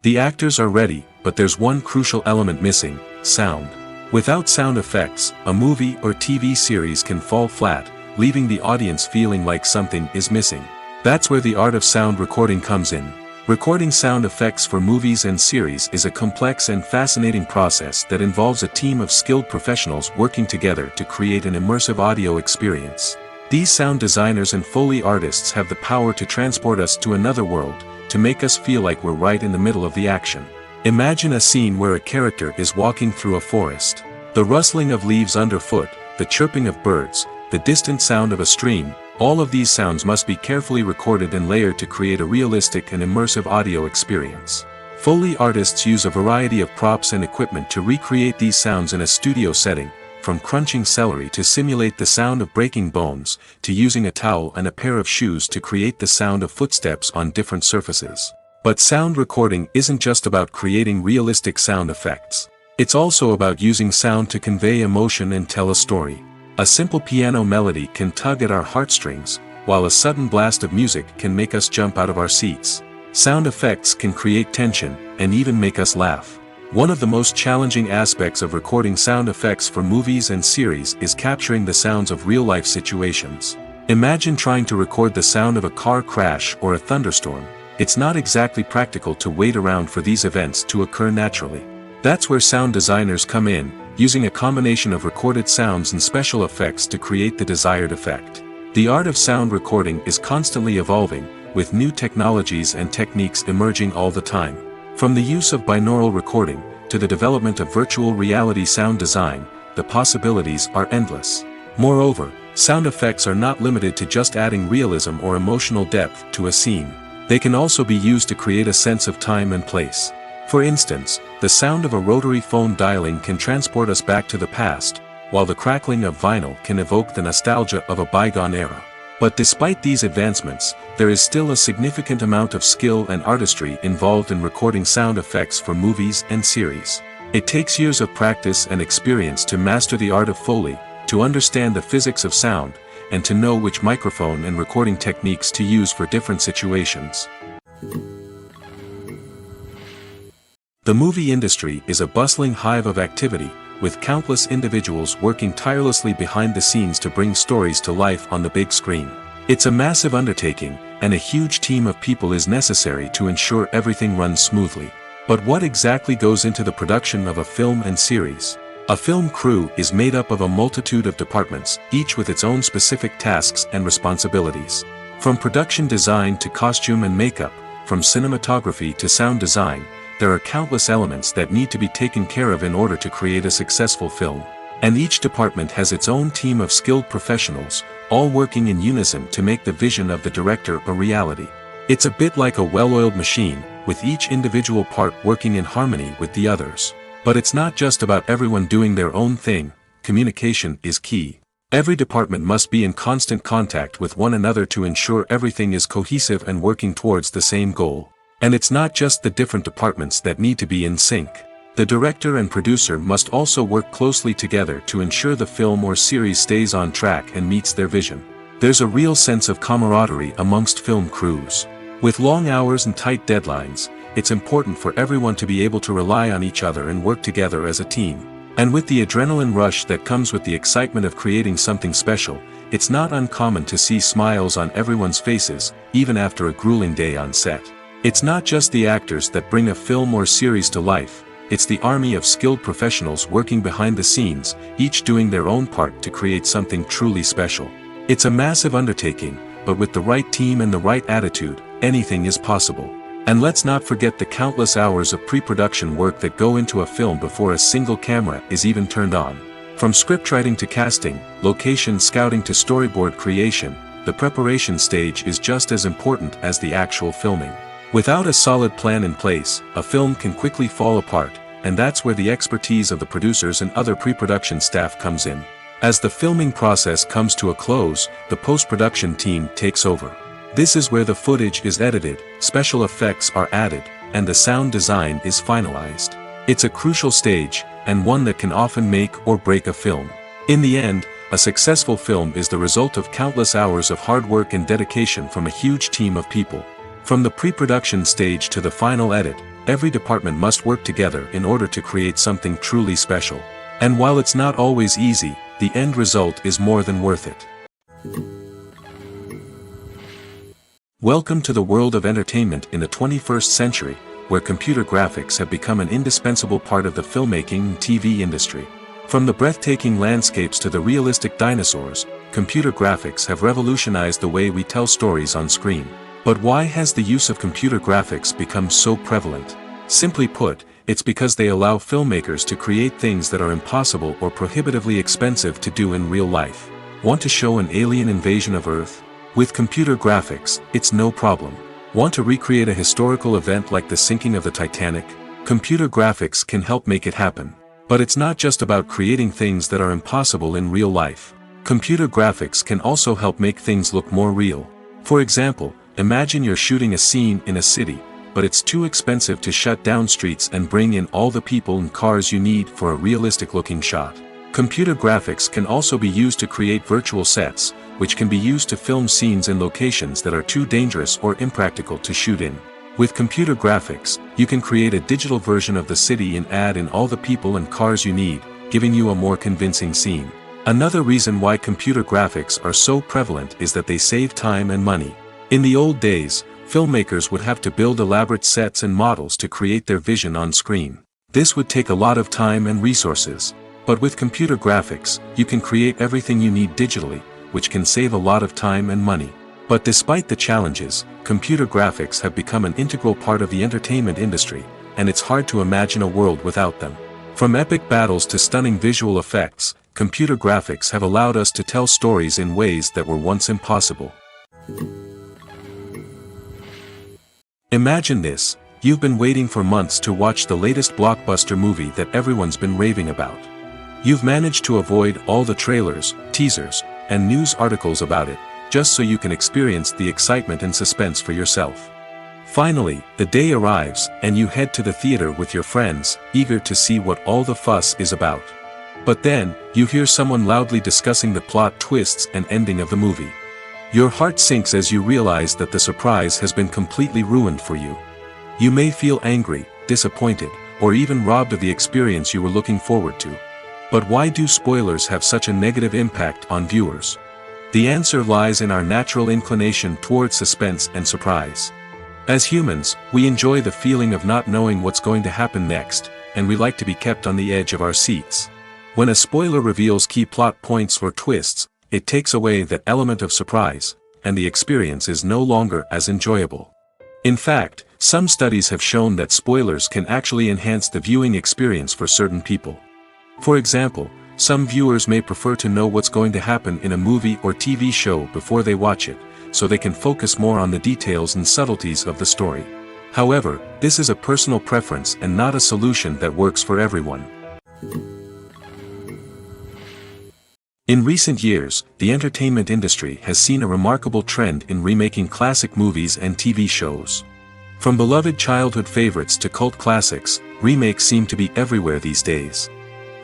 The actors are ready, but there's one crucial element missing: sound. Without sound effects, a movie or TV series can fall flat, leaving the audience feeling like something is missing. That's where the art of sound recording comes in. Recording sound effects for movies and series is a complex and fascinating process that involves a team of skilled professionals working together to create an immersive audio experience. These sound designers and Foley artists have the power to transport us to another world, to make us feel like we're right in the middle of the action. Imagine a scene where a character is walking through a forest. The rustling of leaves underfoot, the chirping of birds, the distant sound of a stream, all of these sounds must be carefully recorded and layered to create a realistic and immersive audio experience. Foley artists use a variety of props and equipment to recreate these sounds in a studio setting, from crunching celery to simulate the sound of breaking bones, to using a towel and a pair of shoes to create the sound of footsteps on different surfaces. But sound recording isn't just about creating realistic sound effects. It's also about using sound to convey emotion and tell a story. A simple piano melody can tug at our heartstrings, while a sudden blast of music can make us jump out of our seats. Sound effects can create tension, and even make us laugh. One of the most challenging aspects of recording sound effects for movies and series is capturing the sounds of real-life situations. Imagine trying to record the sound of a car crash or a thunderstorm. It's not exactly practical to wait around for these events to occur naturally. That's where sound designers come in, using a combination of recorded sounds and special effects to create the desired effect. The art of sound recording is constantly evolving, with new technologies and techniques emerging all the time. From the use of binaural recording, to the development of virtual reality sound design, the possibilities are endless. Moreover, sound effects are not limited to just adding realism or emotional depth to a scene. They can also be used to create a sense of time and place. For instance, the sound of a rotary phone dialing can transport us back to the past, while the crackling of vinyl can evoke the nostalgia of a bygone era. But despite these advancements, there is still a significant amount of skill and artistry involved in recording sound effects for movies and series. It takes years of practice and experience to master the art of Foley, to understand the physics of sound, and to know which microphone and recording techniques to use for different situations. The movie industry is a bustling hive of activity, with countless individuals working tirelessly behind the scenes to bring stories to life on the big screen. It's a massive undertaking, and a huge team of people is necessary to ensure everything runs smoothly. But what exactly goes into the production of a film and series? A film crew is made up of a multitude of departments, each with its own specific tasks and responsibilities. From production design to costume and makeup, from cinematography to sound design, there are countless elements that need to be taken care of in order to create a successful film. And each department has its own team of skilled professionals, all working in unison to make the vision of the director a reality. It's a bit like a well-oiled machine, with each individual part working in harmony with the others. But it's not just about everyone doing their own thing. Communication is key. Every department must be in constant contact with one another to ensure everything is cohesive and working towards the same goal. And it's not just the different departments that need to be in sync. The director and producer must also work closely together to ensure the film or series stays on track and meets their vision. There's a real sense of camaraderie amongst film crews. With long hours and tight deadlines, it's important for everyone to be able to rely on each other and work together as a team. And with the adrenaline rush that comes with the excitement of creating something special, it's not uncommon to see smiles on everyone's faces, even after a grueling day on set. It's not just the actors that bring a film or series to life, it's the army of skilled professionals working behind the scenes, each doing their own part to create something truly special. It's a massive undertaking, but with the right team and the right attitude, anything is possible. And let's not forget the countless hours of pre-production work that go into a film before a single camera is even turned on. From scriptwriting to casting, location scouting to storyboard creation, the preparation stage is just as important as the actual filming. Without a solid plan in place, a film can quickly fall apart, and that's where the expertise of the producers and other pre-production staff comes in. As the filming process comes to a close, the post-production team takes over. This is where the footage is edited, special effects are added, and the sound design is finalized. It's a crucial stage, and one that can often make or break a film. In the end, a successful film is the result of countless hours of hard work and dedication from a huge team of people. From the pre-production stage to the final edit, every department must work together in order to create something truly special. And while it's not always easy, the end result is more than worth it. Welcome to the world of entertainment in the 21st century, where computer graphics have become an indispensable part of the filmmaking and TV industry. From the breathtaking landscapes to the realistic dinosaurs, computer graphics have revolutionized the way we tell stories on screen. But why has the use of computer graphics become so prevalent? Simply put, it's because they allow filmmakers to create things that are impossible or prohibitively expensive to do in real life. Want to show an alien invasion of Earth? With computer graphics, it's no problem. Want to recreate a historical event like the sinking of the Titanic? Computer graphics can help make it happen. But it's not just about creating things that are impossible in real life. Computer graphics can also help make things look more real. For example, imagine you're shooting a scene in a city, but it's too expensive to shut down streets and bring in all the people and cars you need for a realistic-looking shot. Computer graphics can also be used to create virtual sets, which can be used to film scenes in locations that are too dangerous or impractical to shoot in. With computer graphics, you can create a digital version of the city and add in all the people and cars you need, giving you a more convincing scene. Another reason why computer graphics are so prevalent is that they save time and money. In the old days, filmmakers would have to build elaborate sets and models to create their vision on screen. This would take a lot of time and resources. But with computer graphics, you can create everything you need digitally, which can save a lot of time and money. But despite the challenges, computer graphics have become an integral part of the entertainment industry, and it's hard to imagine a world without them. From epic battles to stunning visual effects, computer graphics have allowed us to tell stories in ways that were once impossible. Imagine this: you've been waiting for months to watch the latest blockbuster movie that everyone's been raving about. You've managed to avoid all the trailers, teasers, and news articles about it, just so you can experience the excitement and suspense for yourself. Finally, the day arrives, and you head to the theater with your friends, eager to see what all the fuss is about. But then, you hear someone loudly discussing the plot twists and ending of the movie. Your heart sinks as you realize that the surprise has been completely ruined for you. You may feel angry, disappointed, or even robbed of the experience you were looking forward to. But why do spoilers have such a negative impact on viewers? The answer lies in our natural inclination toward suspense and surprise. As humans, we enjoy the feeling of not knowing what's going to happen next, and we like to be kept on the edge of our seats. When a spoiler reveals key plot points or twists, it takes away that element of surprise, and the experience is no longer as enjoyable. In fact, some studies have shown that spoilers can actually enhance the viewing experience for certain people. For example, some viewers may prefer to know what's going to happen in a movie or TV show before they watch it, so they can focus more on the details and subtleties of the story. However, this is a personal preference and not a solution that works for everyone. In recent years, the entertainment industry has seen a remarkable trend in remaking classic movies and TV shows. From beloved childhood favorites to cult classics, remakes seem to be everywhere these days.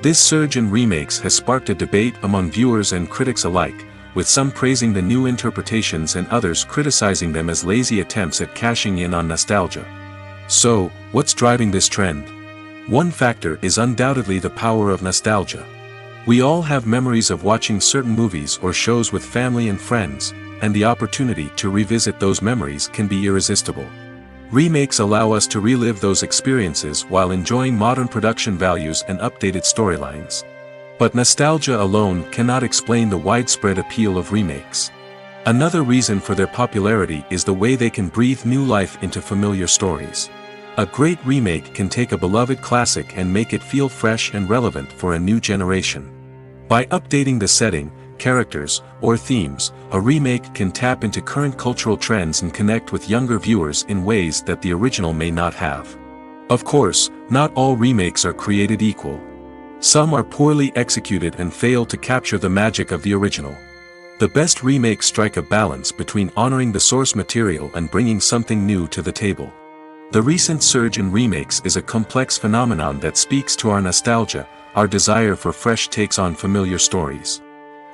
This surge in remakes has sparked a debate among viewers and critics alike, with some praising the new interpretations and others criticizing them as lazy attempts at cashing in on nostalgia. So, what's driving this trend? One factor is undoubtedly the power of nostalgia. We all have memories of watching certain movies or shows with family and friends, and the opportunity to revisit those memories can be irresistible. Remakes allow us to relive those experiences while enjoying modern production values and updated storylines. But nostalgia alone cannot explain the widespread appeal of remakes. Another reason for their popularity is the way they can breathe new life into familiar stories. A great remake can take a beloved classic and make it feel fresh and relevant for a new generation. By updating the setting, characters, or themes, a remake can tap into current cultural trends and connect with younger viewers in ways that the original may not have. Of course, not all remakes are created equal. Some are poorly executed and fail to capture the magic of the original. The best remakes strike a balance between honoring the source material and bringing something new to the table. The recent surge in remakes is a complex phenomenon that speaks to our nostalgia, our desire for fresh takes on familiar stories.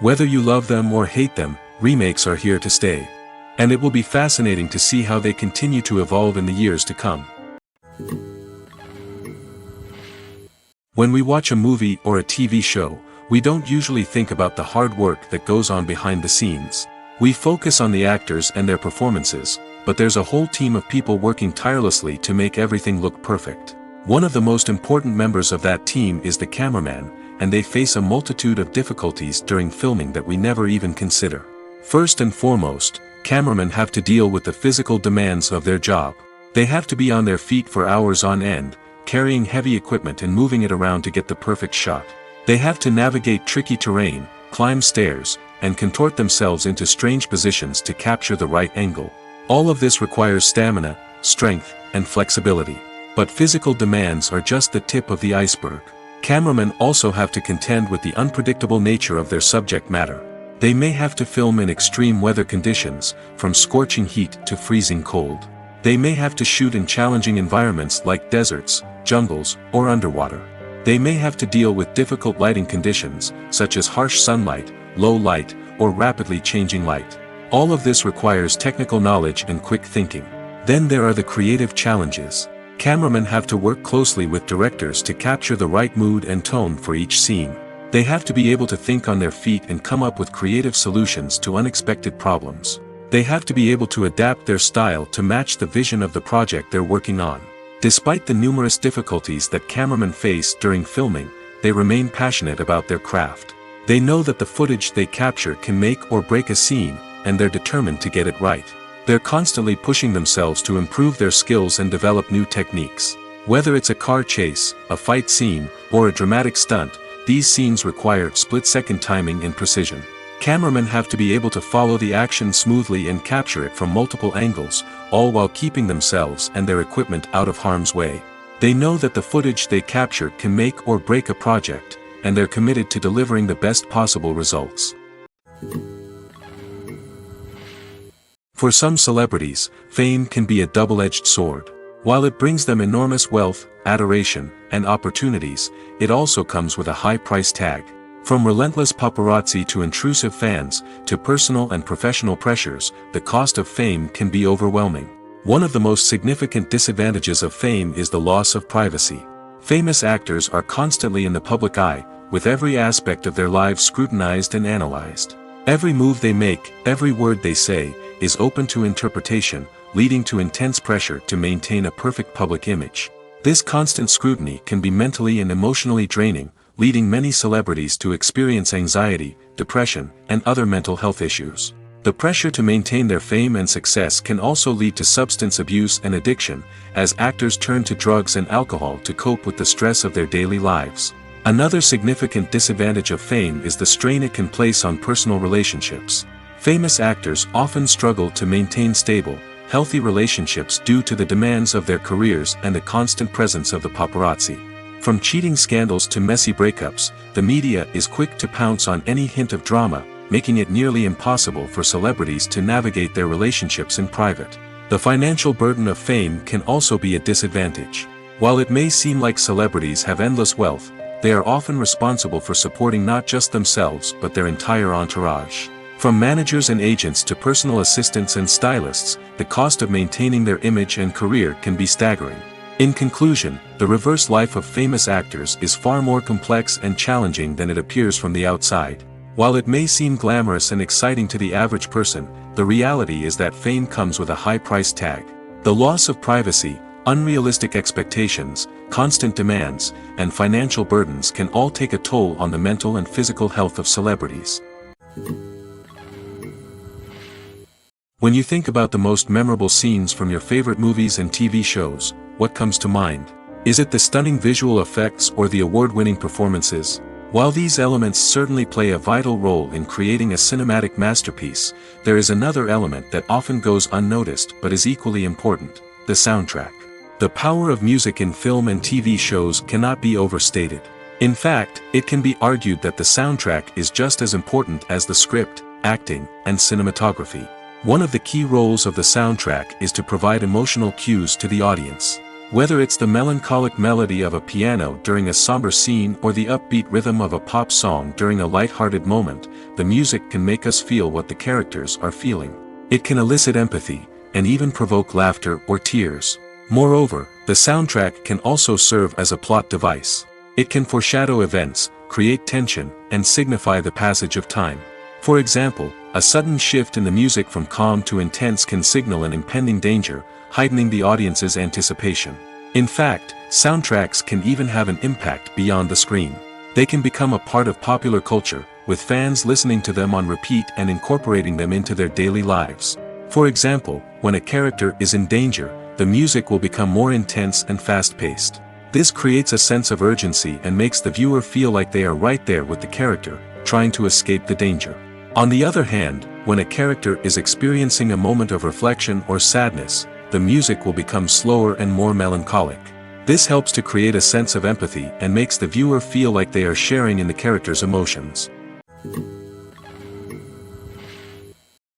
Whether you love them or hate them, remakes are here to stay. And it will be fascinating to see how they continue to evolve in the years to come. When we watch a movie or a TV show, we don't usually think about the hard work that goes on behind the scenes. We focus on the actors and their performances, but there's a whole team of people working tirelessly to make everything look perfect. One of the most important members of that team is the cameraman, and they face a multitude of difficulties during filming that we never even consider. First and foremost, cameramen have to deal with the physical demands of their job. They have to be on their feet for hours on end, carrying heavy equipment and moving it around to get the perfect shot. They have to navigate tricky terrain, climb stairs, and contort themselves into strange positions to capture the right angle. All of this requires stamina, strength, and flexibility. But physical demands are just the tip of the iceberg. Cameramen also have to contend with the unpredictable nature of their subject matter. They may have to film in extreme weather conditions, from scorching heat to freezing cold. They may have to shoot in challenging environments like deserts, jungles, or underwater. They may have to deal with difficult lighting conditions, such as harsh sunlight, low light, or rapidly changing light. All of this requires technical knowledge and quick thinking. Then there are the creative challenges. Cameramen have to work closely with directors to capture the right mood and tone for each scene. They have to be able to think on their feet and come up with creative solutions to unexpected problems. They have to be able to adapt their style to match the vision of the project they're working on. Despite the numerous difficulties that cameramen face during filming, they remain passionate about their craft. They know that the footage they capture can make or break a scene, and they're determined to get it right. They're constantly pushing themselves to improve their skills and develop new techniques. Whether it's a car chase, a fight scene, or a dramatic stunt, these scenes require split-second timing and precision. Cameramen have to be able to follow the action smoothly and capture it from multiple angles, all while keeping themselves and their equipment out of harm's way. They know that the footage they capture can make or break a project, and they're committed to delivering the best possible results. For some celebrities, fame can be a double-edged sword. While it brings them enormous wealth, adoration, and opportunities, it also comes with a high price tag. From relentless paparazzi to intrusive fans, to personal and professional pressures, the cost of fame can be overwhelming. One of the most significant disadvantages of fame is the loss of privacy. Famous actors are constantly in the public eye, with every aspect of their lives scrutinized and analyzed. Every move they make, every word they say, is open to interpretation, leading to intense pressure to maintain a perfect public image. This constant scrutiny can be mentally and emotionally draining, leading many celebrities to experience anxiety, depression, and other mental health issues. The pressure to maintain their fame and success can also lead to substance abuse and addiction, as actors turn to drugs and alcohol to cope with the stress of their daily lives. Another significant disadvantage of fame is the strain it can place on personal relationships. Famous actors often struggle to maintain stable, healthy relationships due to the demands of their careers and the constant presence of the paparazzi. From cheating scandals to messy breakups, the media is quick to pounce on any hint of drama, making it nearly impossible for celebrities to navigate their relationships in private. The financial burden of fame can also be a disadvantage. While it may seem like celebrities have endless wealth, they are often responsible for supporting not just themselves but their entire entourage. From managers and agents to personal assistants and stylists, the cost of maintaining their image and career can be staggering. In conclusion, the reverse life of famous actors is far more complex and challenging than it appears from the outside. While it may seem glamorous and exciting to the average person, the reality is that fame comes with a high price tag. The loss of privacy, unrealistic expectations, constant demands, and financial burdens can all take a toll on the mental and physical health of celebrities. When you think about the most memorable scenes from your favorite movies and TV shows, what comes to mind? Is it the stunning visual effects or the award-winning performances? While these elements certainly play a vital role in creating a cinematic masterpiece, there is another element that often goes unnoticed but is equally important: the soundtrack. The power of music in film and TV shows cannot be overstated. In fact, it can be argued that the soundtrack is just as important as the script, acting, and cinematography. One of the key roles of the soundtrack is to provide emotional cues to the audience. Whether it's the melancholic melody of a piano during a somber scene or the upbeat rhythm of a pop song during a light-hearted moment, the music can make us feel what the characters are feeling. It can elicit empathy, and even provoke laughter or tears. Moreover, the soundtrack can also serve as a plot device. It can foreshadow events, create tension, and signify the passage of time. For example, a sudden shift in the music from calm to intense can signal an impending danger, heightening the audience's anticipation. In fact, soundtracks can even have an impact beyond the screen. They can become a part of popular culture, with fans listening to them on repeat and incorporating them into their daily lives. For example, when a character is in danger, the music will become more intense and fast-paced. This creates a sense of urgency and makes the viewer feel like they are right there with the character, trying to escape the danger. On the other hand, when a character is experiencing a moment of reflection or sadness, the music will become slower and more melancholic. This helps to create a sense of empathy and makes the viewer feel like they are sharing in the character's emotions.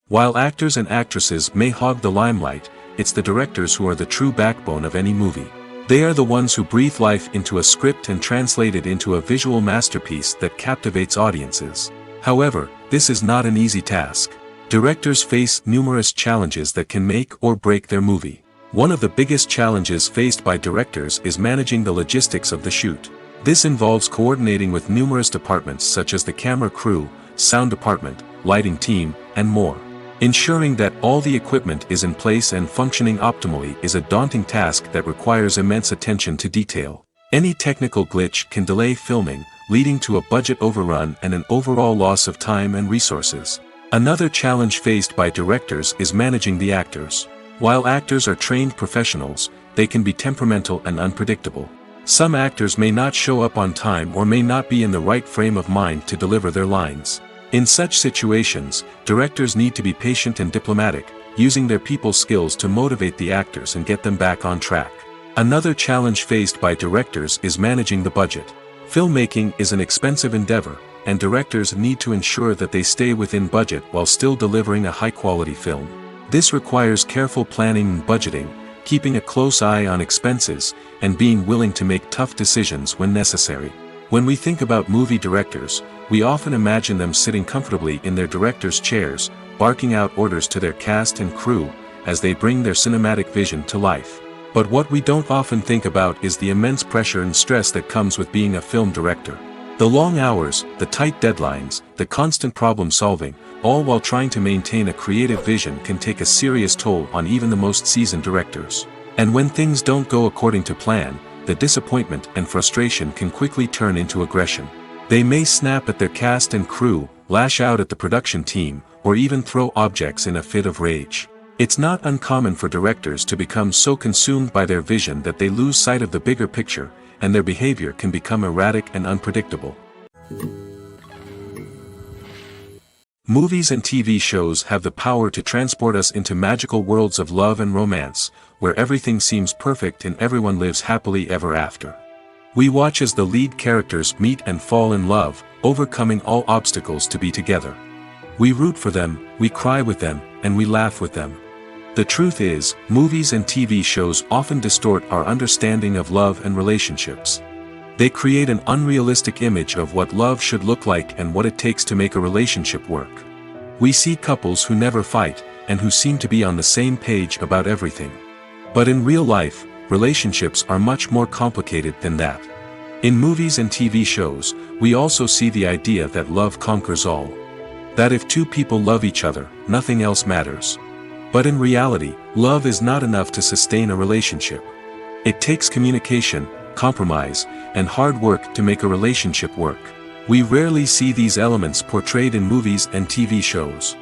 While actors and actresses may hog the limelight, it's the directors who are the true backbone of any movie. They are the ones who breathe life into a script and translate it into a visual masterpiece that captivates audiences. However, this is not an easy task. Directors face numerous challenges that can make or break their movie. One of the biggest challenges faced by directors is managing the logistics of the shoot. This involves coordinating with numerous departments such as the camera crew, sound department, lighting team, and more. Ensuring that all the equipment is in place and functioning optimally is a daunting task that requires immense attention to detail. Any technical glitch can delay filming, leading to a budget overrun and an overall loss of time and resources. Another challenge faced by directors is managing the actors. While actors are trained professionals, they can be temperamental and unpredictable. Some actors may not show up on time or may not be in the right frame of mind to deliver their lines. In such situations, directors need to be patient and diplomatic, using their people skills to motivate the actors and get them back on track. Another challenge faced by directors is managing the budget. Filmmaking is an expensive endeavor, and directors need to ensure that they stay within budget while still delivering a high-quality film. This requires careful planning and budgeting, keeping a close eye on expenses, and being willing to make tough decisions when necessary. When we think about movie directors, we often imagine them sitting comfortably in their director's chairs, barking out orders to their cast and crew, as they bring their cinematic vision to life. But what we don't often think about is the immense pressure and stress that comes with being a film director. The long hours, the tight deadlines, the constant problem solving, all while trying to maintain a creative vision can take a serious toll on even the most seasoned directors. And when things don't go according to plan, the disappointment and frustration can quickly turn into aggression. They may snap at their cast and crew, lash out at the production team, or even throw objects in a fit of rage. It's not uncommon for directors to become so consumed by their vision that they lose sight of the bigger picture, and their behavior can become erratic and unpredictable. Movies and TV shows have the power to transport us into magical worlds of love and romance, where everything seems perfect and everyone lives happily ever after. We watch as the lead characters meet and fall in love, overcoming all obstacles to be together. We root for them, we cry with them, and we laugh with them. The truth is, movies and TV shows often distort our understanding of love and relationships. They create an unrealistic image of what love should look like and what it takes to make a relationship work. We see couples who never fight, and who seem to be on the same page about everything. But in real life, relationships are much more complicated than that. In movies and TV shows, we also see the idea that love conquers all. That if two people love each other, nothing else matters. But in reality, love is not enough to sustain a relationship. It takes communication, compromise, and hard work to make a relationship work. We rarely see these elements portrayed in movies and TV shows.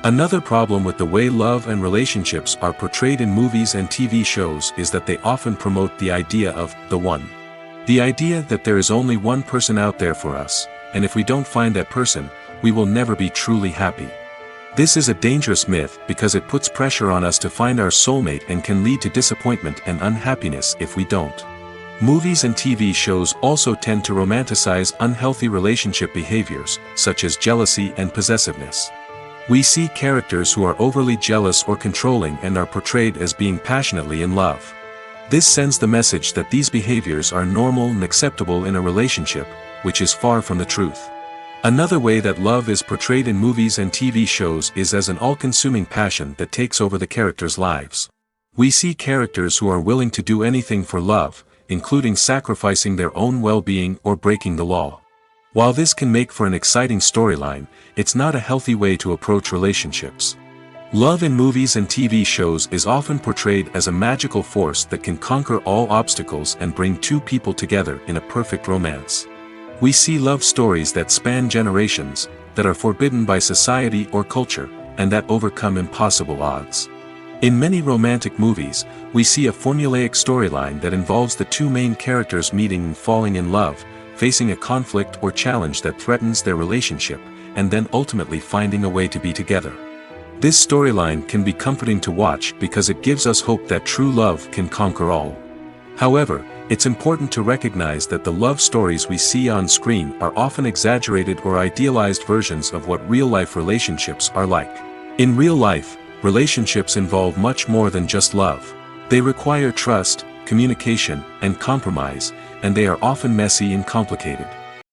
Another problem with the way love and relationships are portrayed in movies and TV shows is that they often promote the idea of the one. The idea that there is only one person out there for us, and if we don't find that person, we will never be truly happy. This is a dangerous myth because it puts pressure on us to find our soulmate and can lead to disappointment and unhappiness if we don't. Movies and TV shows also tend to romanticize unhealthy relationship behaviors, such as jealousy and possessiveness. We see characters who are overly jealous or controlling and are portrayed as being passionately in love. This sends the message that these behaviors are normal and acceptable in a relationship, which is far from the truth. Another way that love is portrayed in movies and TV shows is as an all-consuming passion that takes over the characters' lives. We see characters who are willing to do anything for love, including sacrificing their own well-being or breaking the law. While this can make for an exciting storyline, it's not a healthy way to approach relationships. Love in movies and TV shows is often portrayed as a magical force that can conquer all obstacles and bring two people together in a perfect romance. We see love stories that span generations, that are forbidden by society or culture, and that overcome impossible odds. In many romantic movies, we see a formulaic storyline that involves the two main characters meeting and falling in love, facing a conflict or challenge that threatens their relationship, and then ultimately finding a way to be together. This storyline can be comforting to watch because it gives us hope that true love can conquer all. However, it's important to recognize that the love stories we see on screen are often exaggerated or idealized versions of what real-life relationships are like. In real life, relationships involve much more than just love. They require trust, communication, and compromise, and they are often messy and complicated.